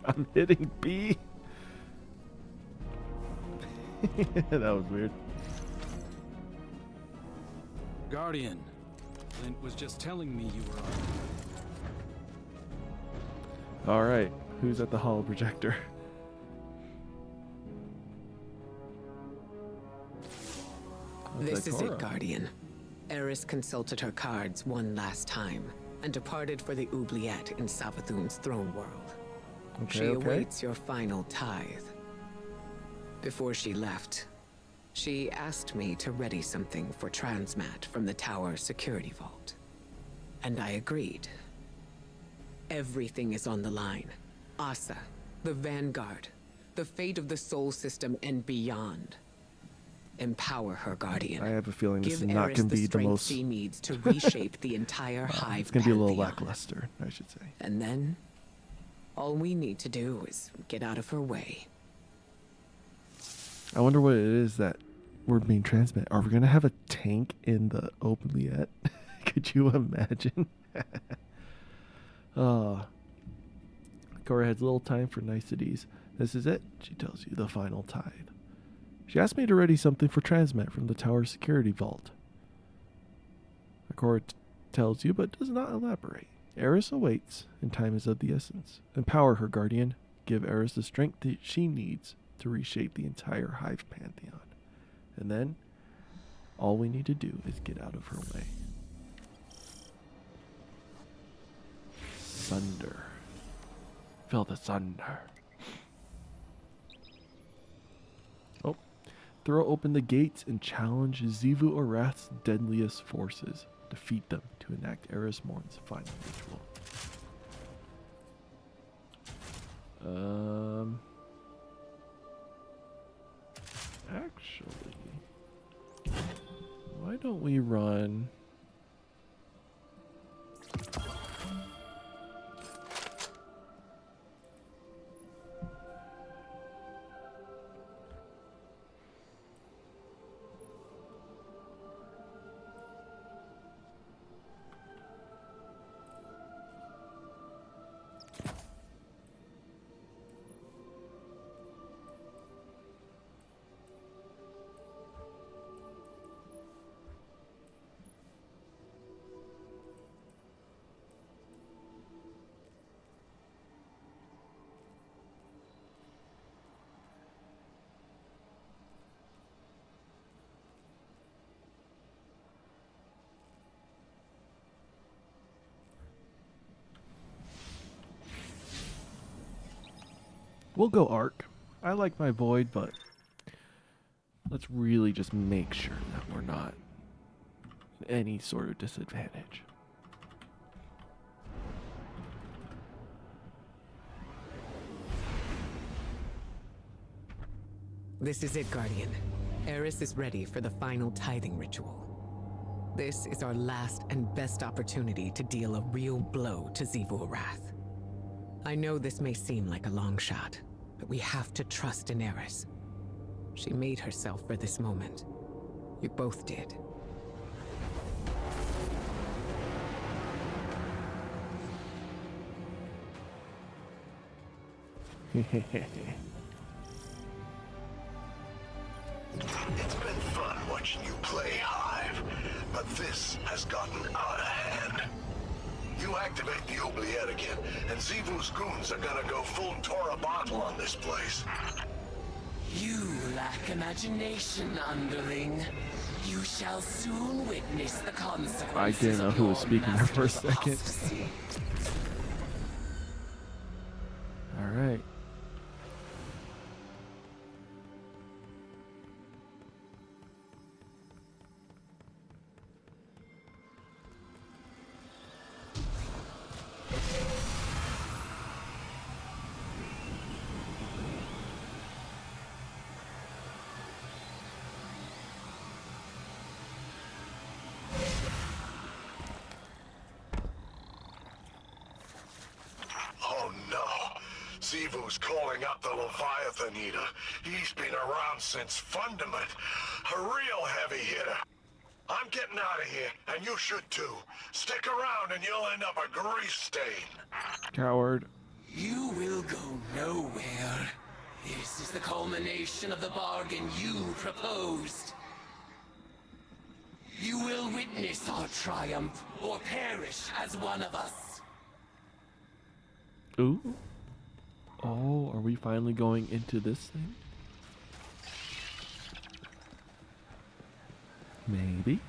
I'm hitting B. That was weird. Guardian, Clint was just telling me you were on. All right, who's at the holo projector? This is Ikora. it, Guardian. Eris consulted her cards one last time and departed for the oubliette in Savathun's throne world. Okay, She okay. awaits your final tithe. Before she left, she asked me to ready something for Transmat from the tower security vault. And I agreed. Everything is on the line. Asa, the Vanguard, the fate of the Soul System and beyond. Empower her, Guardian. I have a feeling this Give is not Eris going to the be the strength most. she needs to reshape the entire Hive It's going to be a little pantheon. lackluster, I should say. And then All we need to do is get out of her way. I wonder what it is that we're being transmitted. Are we going to have a tank in the Oubliette? Could you imagine? Cora has little time for niceties. This is it, she tells you, the final tithe. She asked me to ready something for transmit from the tower security vault. Cora tells you, but does not elaborate. Eris awaits, and time is of the essence. Empower her, Guardian. Give Eris the strength that she needs to reshape the entire Hive Pantheon. And then, all we need to do is get out of her way. Sunder. Feel the thunder. Oh. Throw open the gates and challenge Xivu Arath's deadliest forces. Defeat them to enact Eris Morn's final ritual. Actually, why don't we run? We'll go Arc. I like my Void, but let's really just make sure that we're not at any sort of disadvantage. This is it, Guardian. Eris is ready for the final tithing ritual. This is our last and best opportunity to deal a real blow to Xivu Arath. I know this may seem like a long shot, but we have to trust in Eris. She made herself for this moment. You both did. It's been fun watching you play, Hive, but this has gotten out of hand. You activate the Oubliette again, and Xivu's goons are gonna go full Torabottle on this place. You lack imagination, underling. You shall soon witness the consequences. I didn't know who was speaking there for a second. All right. Xivu's calling up the Leviathan Eater. He's been around since Fundament. A real heavy hitter. I'm getting out of here, and you should too. Stick around and you'll end up a grease stain. Coward. You will go nowhere. This is the culmination of the bargain you proposed. You will witness our triumph, or perish as one of us. Ooh. Oh, are we finally going into this thing? Maybe.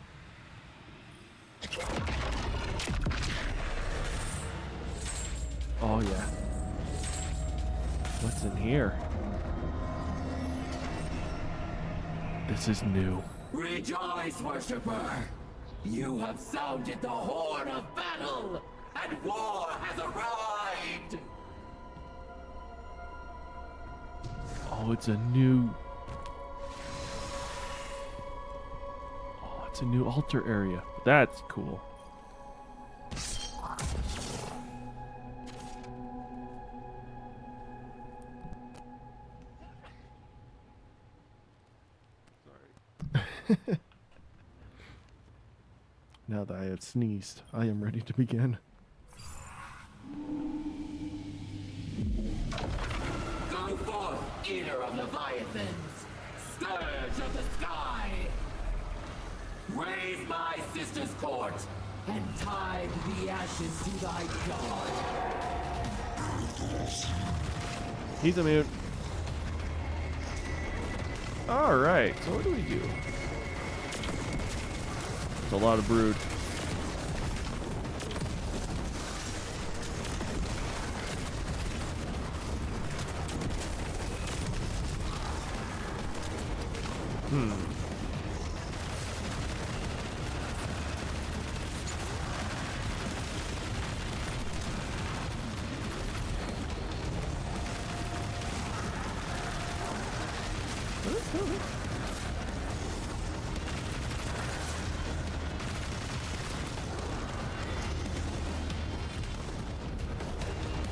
Oh yeah. What's in here? This is new. Rejoice, worshipper! You have sounded the horn of battle, and war has arrived! Oh, it's a new... Oh, it's a new altar area. That's cool. Now that I have sneezed, I am ready to begin. Go forth, eater of leviathans, scourge of the sky. Raise my sister's court, and tide the ashes to thy god. He's immune. Alright, so what do we do? It's a lot of brood.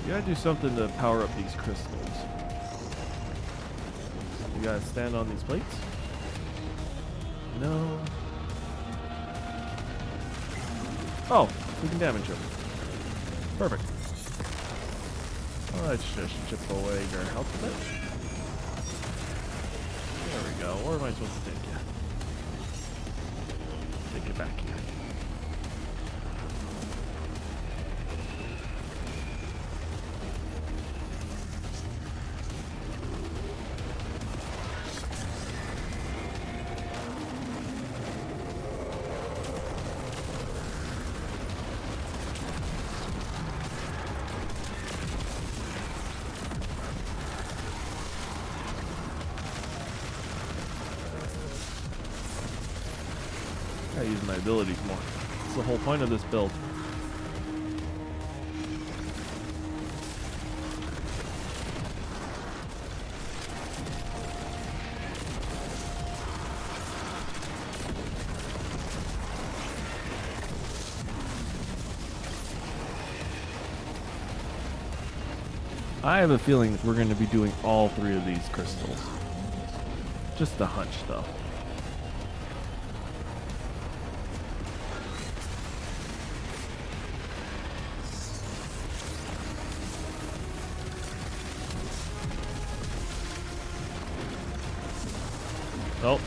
You gotta do something to power up these crystals. You gotta stand on these plates? No. Oh, we can damage them. Perfect. Oh, let's just chip away your health a bit. There we go. Where am I supposed to take you? Take it back here. I use my abilities more. That's the whole point of this build. I have a feeling that we're going to be doing all three of these crystals. Just a hunch, though. Oh,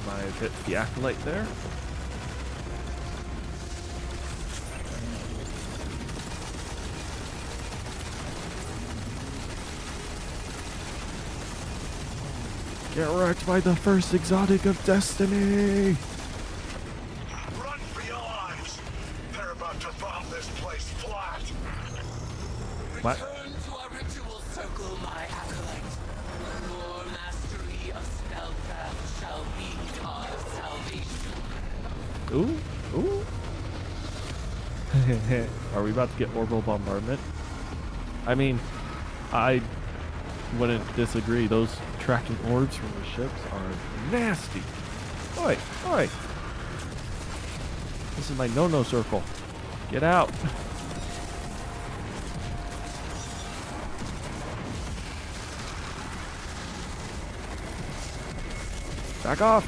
might have hit the acolyte there. Get wrecked by the first exotic of destiny! Run for your lives! They're about to bomb this place flat! What? Return to our ritual circle, my acolyte. Your mastery of spellcraft shall be our salvation. Ooh. Are we about to get orbital bombardment? I mean, I wouldn't disagree. Those tracking orbs from the ships are nasty. Oi, oi. This is my no-no circle. Get out. Back off.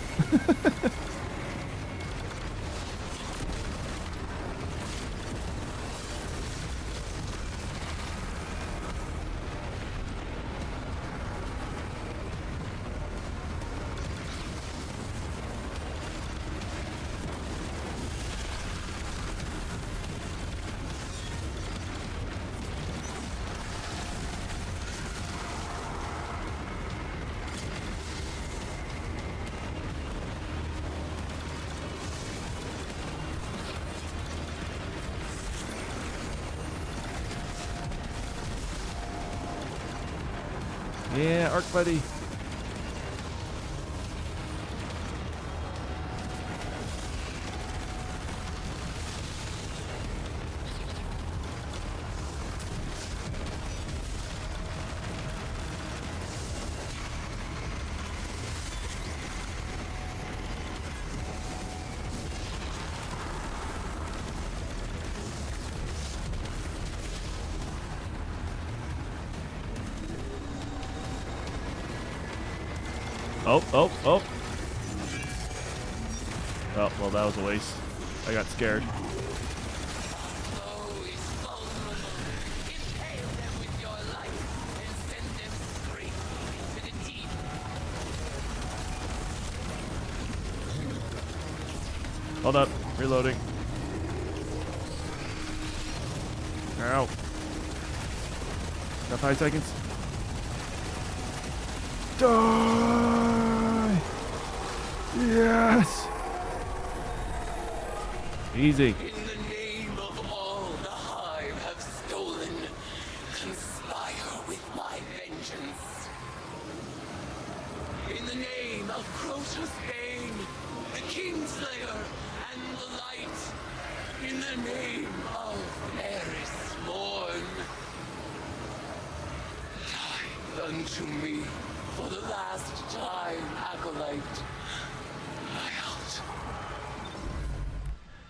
Yeah, Arc Buddy. Oh, oh, oh. Oh, well, that was a waste. I got scared. Foe is vulnerable. Impale them with your light and send them straight into the deep. Hold up. Reloading. Ow. Got 5 seconds. Die! Yes! Easy. In the name of all the Hive have stolen, conspire with my vengeance. In the name of Crotus Bane, the Kingslayer, and the Light. In the name of Eris Morn. Die unto me for the last time, Acolyte. My out.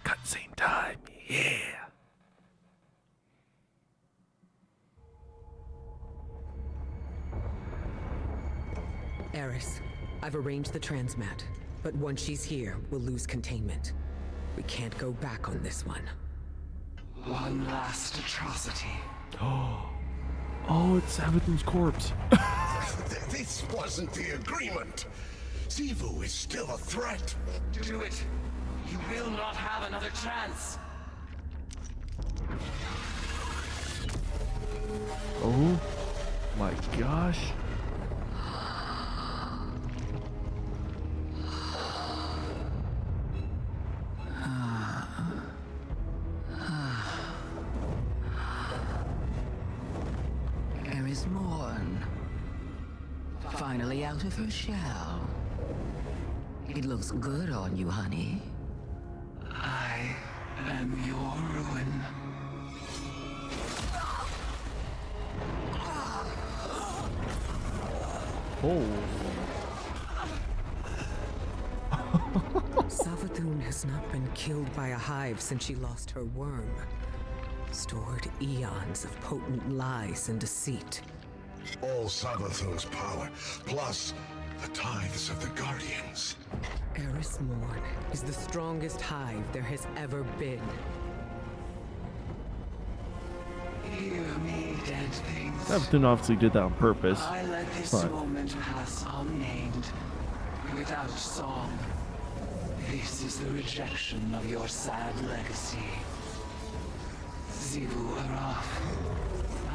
Cutscene time. Yeah. Eris, I've arranged the transmat, but once she's here, we'll lose containment. We can't go back on this one. One last atrocity. Oh, it's Savathun's corpse. This wasn't the agreement. Xivu is still a threat. Do it. You will not have another chance. Oh my gosh. Eris Morn. Finally out of her shell. It looks good on you, honey. I am your ruin. Oh. Savathun has not been killed by a hive since she lost her worm. Stored eons of potent lies and deceit. All Savathun's power, plus the tithes of the Guardians. Eris Morn is the strongest hive there has ever been. Hear me, dead things. Savathun obviously did that on purpose. I let this but moment pass unnamed, without song. This is the rejection of your sad legacy. Xivu Araf,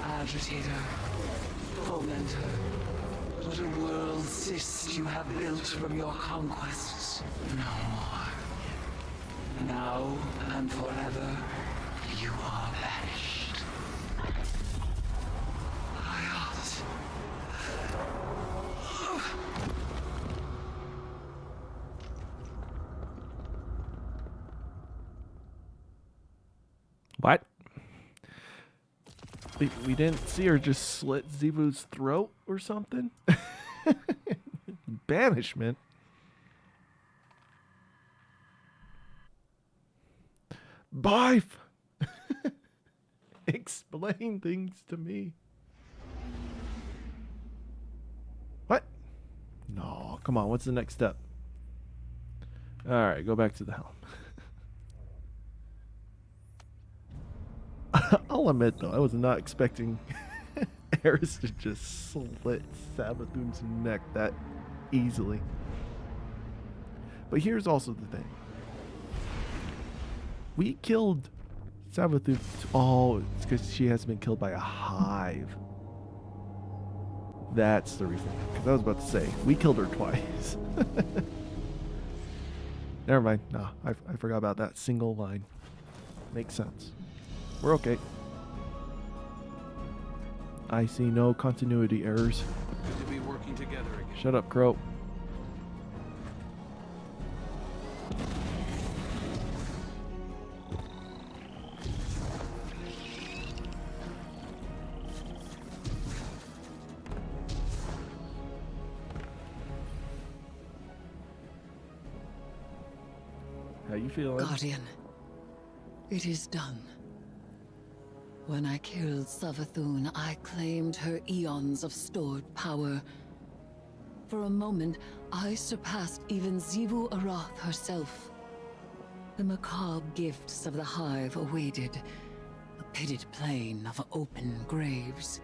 agitator, fomenter, what a world cyst you have built from your conquests. No more. Now and forever, you are banished. Ayat. What? We didn't see her just slit Xivu's throat or something? Banishment? Bife! Explain things to me. What? No, come on, what's the next step? Alright, go back to the helm. I'll admit, though, I was not expecting Eris to just slit Savathun's neck that easily. But here's also the thing. We killed Savathun. Oh, it's because she hasn't been killed by a hive. That's the reason. Because I was about to say, we killed her twice. Never mind. No, I forgot about that single line. Makes sense. We're okay. I see no continuity errors. Good to be working together again. Shut up, Crow. How you feeling? Guardian, it is done. When I killed Savathun, I claimed her eons of stored power. For a moment, I surpassed even Xivu Arath herself. The macabre gifts of the Hive awaited, a pitted plain of open graves.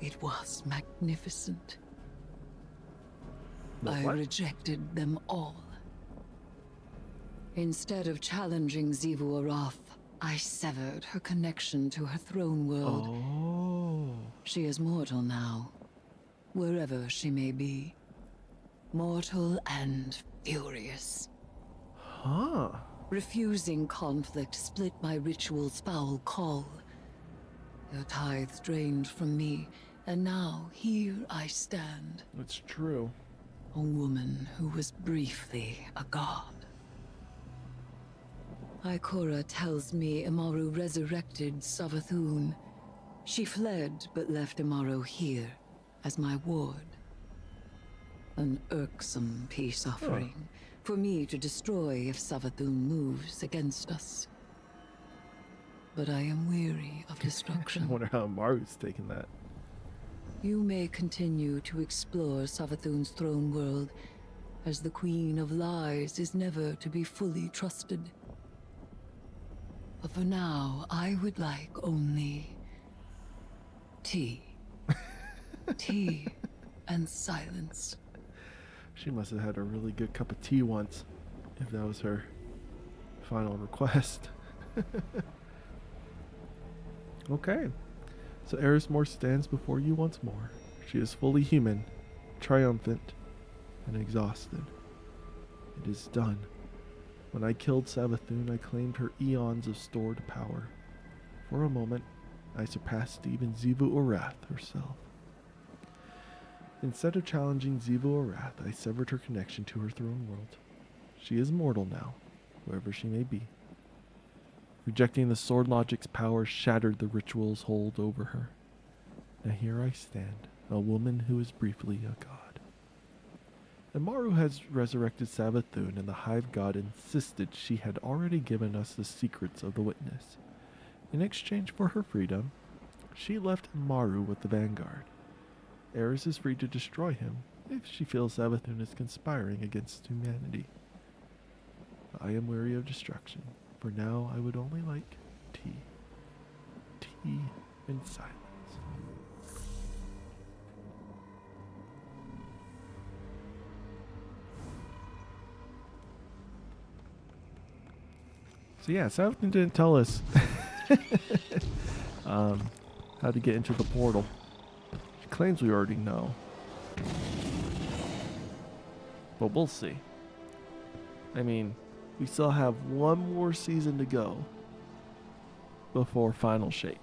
It was magnificent. I rejected them all. Instead of challenging Xivu Arath, I severed her connection to her throne world. Oh. She is mortal now, wherever she may be. Mortal and furious. Huh. Refusing conflict split my ritual's foul call. Their tithes drained from me, and now here I stand. It's true. A woman who was briefly a god. Ikora tells me Amaru resurrected Savathun. She fled, but left Amaru here as my ward. An irksome peace offering for me to destroy if Savathun moves against us. But I am weary of I destruction. wonder how Maru's taking that. You may continue to explore Savathun's throne world, as the Queen of Lies is never to be fully trusted. But for now, I would like only tea. Tea and silence. She must have had a really good cup of tea once, if that was her final request. Okay. So Erismore stands before you once more. She is fully human, triumphant, and exhausted. It is done. When I killed Savathun, I claimed her eons of stored power. For a moment, I surpassed even Xivu Arath herself. Instead of challenging Xivu Arath, I severed her connection to her throne world. She is mortal now, wherever she may be. Rejecting the sword logic's power shattered the ritual's hold over her. Now here I stand, a woman who is briefly a god. Amaru has resurrected Savathun, and the Hive God insisted she had already given us the secrets of the Witness. In exchange for her freedom, she left Amaru with the Vanguard. Eris is free to destroy him if she feels Savathun is conspiring against humanity. I am weary of destruction. For now, I would only like tea. Tea and silence. So yeah, Savathun didn't tell us how to get into the portal. She claims we already know. But we'll see. I mean, we still have one more season to go before Final Shape.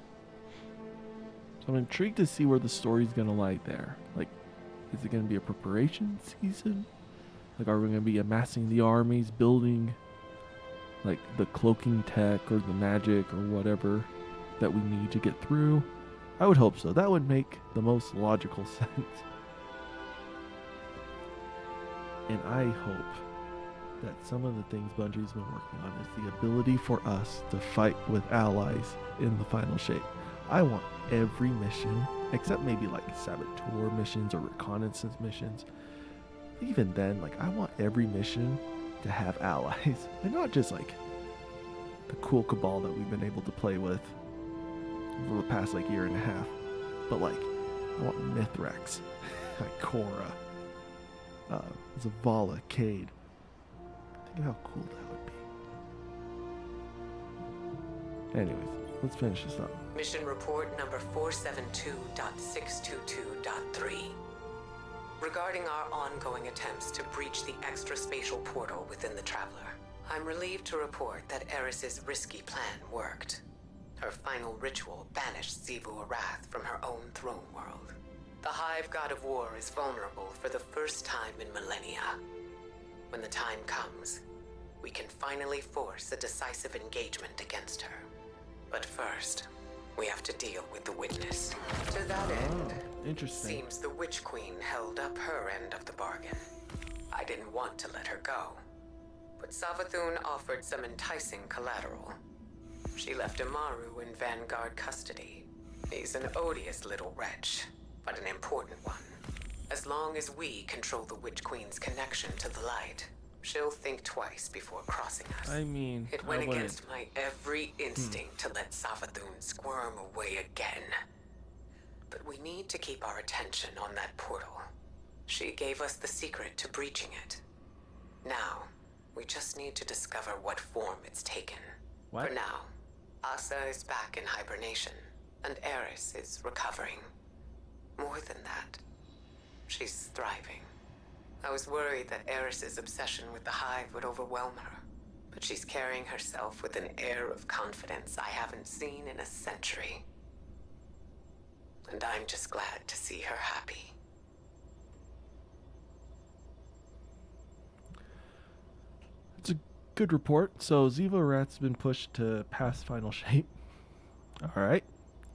So I'm intrigued to see where the story's going to lie there. Like, is it going to be a preparation season? Like, are we going to be amassing the armies, building, like, the cloaking tech or the magic or whatever that we need to get through? I would hope so. That would make the most logical sense. And I hope that some of the things Bungie's been working on is the ability for us to fight with allies in the Final Shape. I want every mission, except maybe like saboteur missions or reconnaissance missions. Even then, like, I want every mission to have allies. And not just like the cool Cabal that we've been able to play with for the past like year and a half. But like, I want Mithrax, Ikora, Zavala, Cade. Think how cool that would be. Anyways, let's finish this up. Mission report number 472.622.3. Regarding our ongoing attempts to breach the extraspatial portal within the Traveler, I'm relieved to report that Eris's risky plan worked. Her final ritual banished Xivu Arath from her own throne world. The Hive God of War is vulnerable for the first time in millennia. When the time comes, we can finally force a decisive engagement against her. But first, we have to deal with the Witness. To that end, Interesting. seems the Witch Queen held up her end of the bargain. I didn't want to let her go, but Savathun offered some enticing collateral. She left Amaru in Vanguard custody. He's an odious little wretch, but an important one. As long as we control the Witch Queen's connection to the light, she'll think twice before crossing us. I mean, It I went wouldn't. against my every instinct to let Savathun squirm away again. But we need to keep our attention on that portal. She gave us the secret to breaching it. Now, we just need to discover what form it's taken. What? For now, Asa is back in hibernation, and Eris is recovering. More than that, she's thriving. I was worried that Eris's obsession with the Hive would overwhelm her, but she's carrying herself with an air of confidence I haven't seen in a century. And I'm just glad to see her happy. It's a good report. So Ziva Rat's been pushed to past final shape. All right.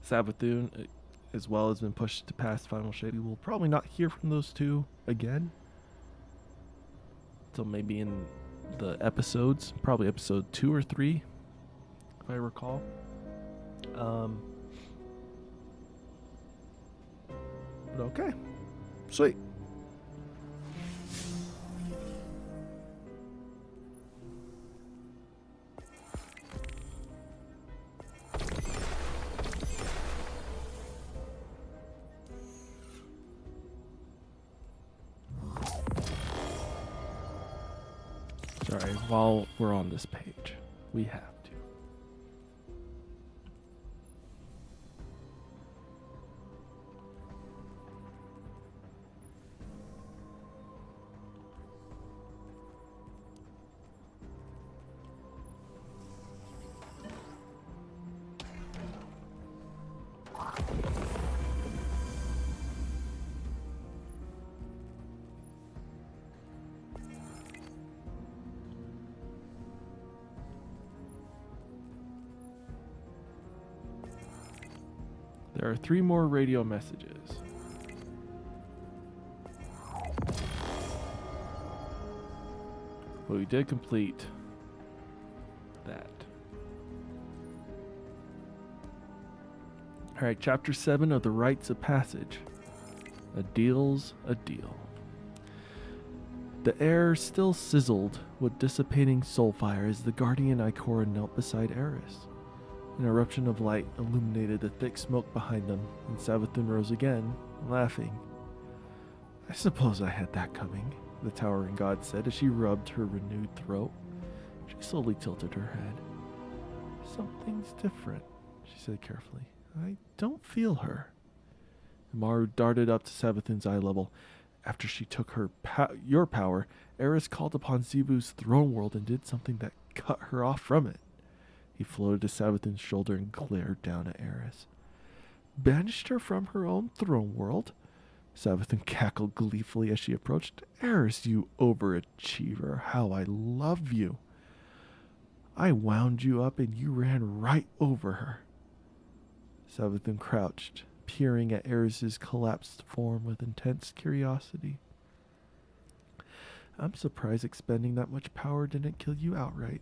Savathun as well has been pushed to past final shape. We will probably not hear from those two again. Until maybe in the episodes. Probably episode 2 or 3, if I recall. But okay. Sweet. Sorry, while we're on this page, we have to. There are 3 more radio messages. But we did complete that. Alright, Chapter 7 of the Rites of Passage. A deal's a deal. The air still sizzled with dissipating soul fire as the guardian Ikora knelt beside Eris. An eruption of light illuminated the thick smoke behind them, and Savathun rose again, laughing. I suppose I had that coming, the towering god said as she rubbed her renewed throat. She slowly tilted her head. Something's different, she said carefully. I don't feel her. Maru darted up to Savathun's eye level. After she took your power, Eris called upon Zebu's throne world and did something that cut her off from it. He floated to Savathun's shoulder and glared down at Eris. Banished her from her own throne world? Savathun cackled gleefully as she approached. Eris, you overachiever, how I love you. I wound you up and you ran right over her. Savathun crouched, peering at Eris's collapsed form with intense curiosity. I'm surprised expending that much power didn't kill you outright.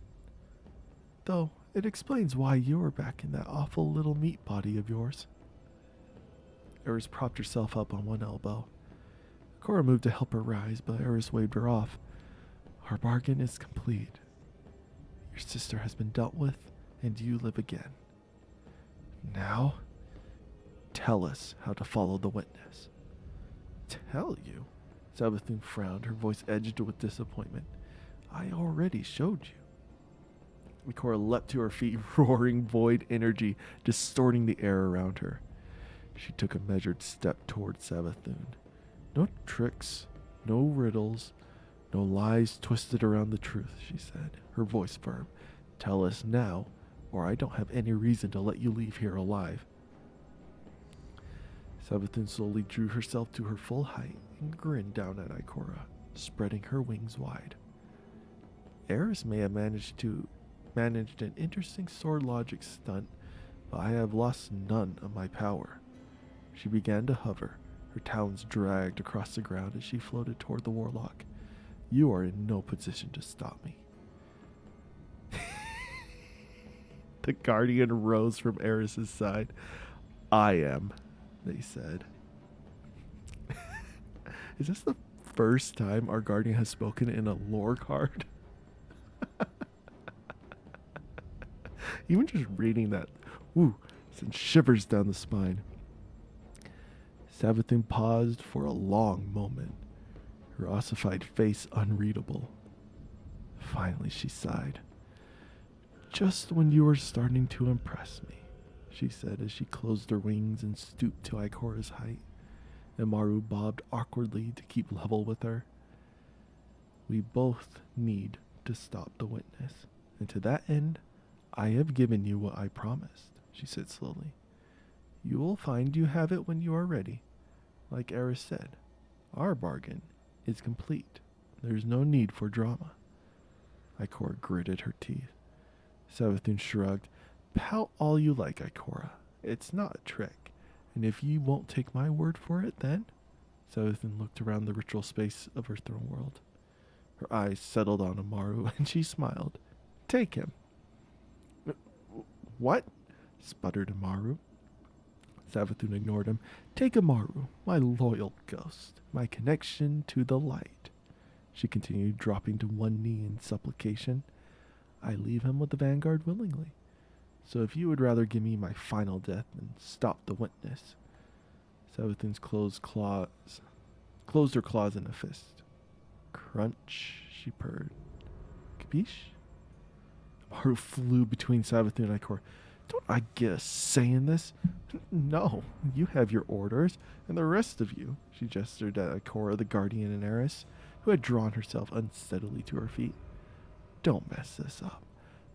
Though, it explains why you were back in that awful little meat body of yours. Eris propped herself up on one elbow. Cora moved to help her rise, but Eris waved her off. Our bargain is complete. Your sister has been dealt with, and you live again. Now, tell us how to follow the witness. Tell you? Savathun frowned, her voice edged with disappointment. I already showed you. Ikora leapt to her feet, roaring void energy, distorting the air around her. She took a measured step toward Savathun. No tricks, no riddles, no lies twisted around the truth, she said, her voice firm. Tell us now, or I don't have any reason to let you leave here alive. Savathun slowly drew herself to her full height and grinned down at Ikora, spreading her wings wide. Eris may have managed an interesting sword logic stunt, but I have lost none of my power. She began to hover, her talons dragged across the ground as she floated toward the warlock. You are in no position to stop me. The guardian rose from Eris's side. I am, they said. Is this the first time our guardian has spoken in a lore card. Even just reading that, woo, sends shivers down the spine. Savathun paused for a long moment, her ossified face unreadable. Finally, she sighed. Just when you were starting to impress me, she said as she closed her wings and stooped to Ikora's height, and Maru bobbed awkwardly to keep level with her. We both need to stop the witness, and to that end, I have given you what I promised, she said slowly. You will find you have it when you are ready. Like Eris said, our bargain is complete. There's no need for drama. Ikora gritted her teeth. Savathun shrugged. Pout all you like, Ikora. It's not a trick. And if you won't take my word for it, then? Savathun looked around the ritual space of her throne world. Her eyes settled on Amaru, and she smiled. Take him. What? Sputtered Amaru. Savathun ignored him. Take Amaru, my loyal ghost, my connection to the light. She continued, dropping to one knee in supplication. I leave him with the Vanguard willingly. So if you would rather give me my final death than stop the witness. Savathun's closed her claws in a fist. Crunch, she purred. Capiche? Amaru flew between Savathun and Ikora. Don't I get a say in this? No, you have your orders, and the rest of you, she gestured at Ikora, the guardian, and Eris, who had drawn herself unsteadily to her feet. Don't mess this up.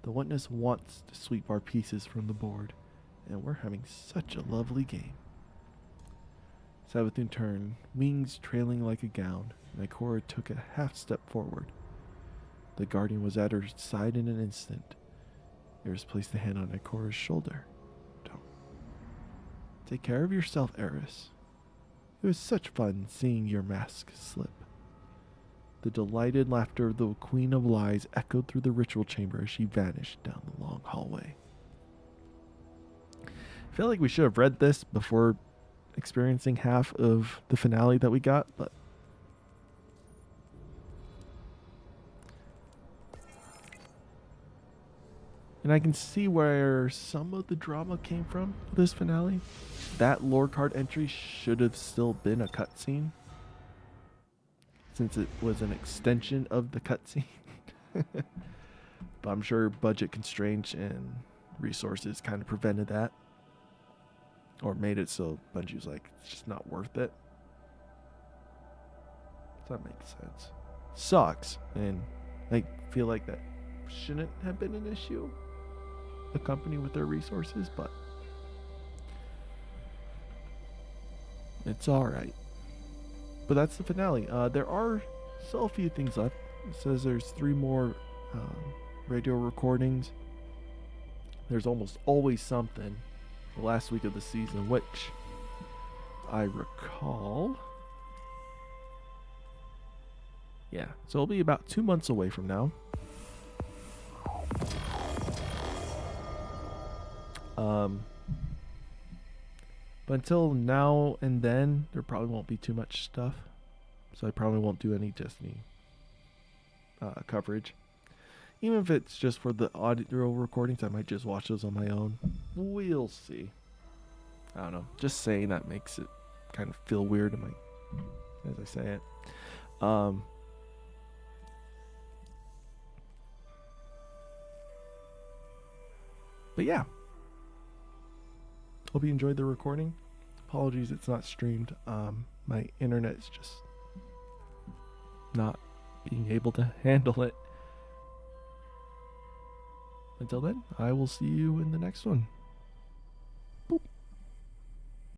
The witness wants to sweep our pieces from the board, and we're having such a lovely game. Savathun turned, wings trailing like a gown, and Ikora took a half step forward. The guardian was at her side in an instant. Eris placed a hand on Ikora's shoulder. Don't. Take care of yourself, Eris. It was such fun seeing your mask slip. The delighted laughter of the Queen of Lies echoed through the ritual chamber as she vanished down the long hallway. I feel like we should have read this before experiencing half of the finale that we got, but and I can see where some of the drama came from with this finale. That lore card entry should have still been a cutscene, since it was an extension of the cutscene. But I'm sure budget constraints and resources kind of prevented that, or made it so Bungie's like, it's just not worth it. That makes sense. Sucks, and I feel like that shouldn't have been an issue. A company with their resources, but it's alright. But that's the finale. There are still a few things left. It says there's 3 more radio recordings. There's almost always something the last week of the season, which I recall. Yeah, so it'll be about 2 months away from now. But until now and then, there probably won't be too much stuff. So I probably won't do any Destiny coverage. Even if it's just for the audio recordings, I might just watch those on my own. We'll see. I don't know. Just saying that makes it kind of feel weird in my, as I say it. But yeah. Hope you enjoyed the recording. Apologies it's not streamed. My internet's just not being able to handle it. Until then, I will see you in the next one.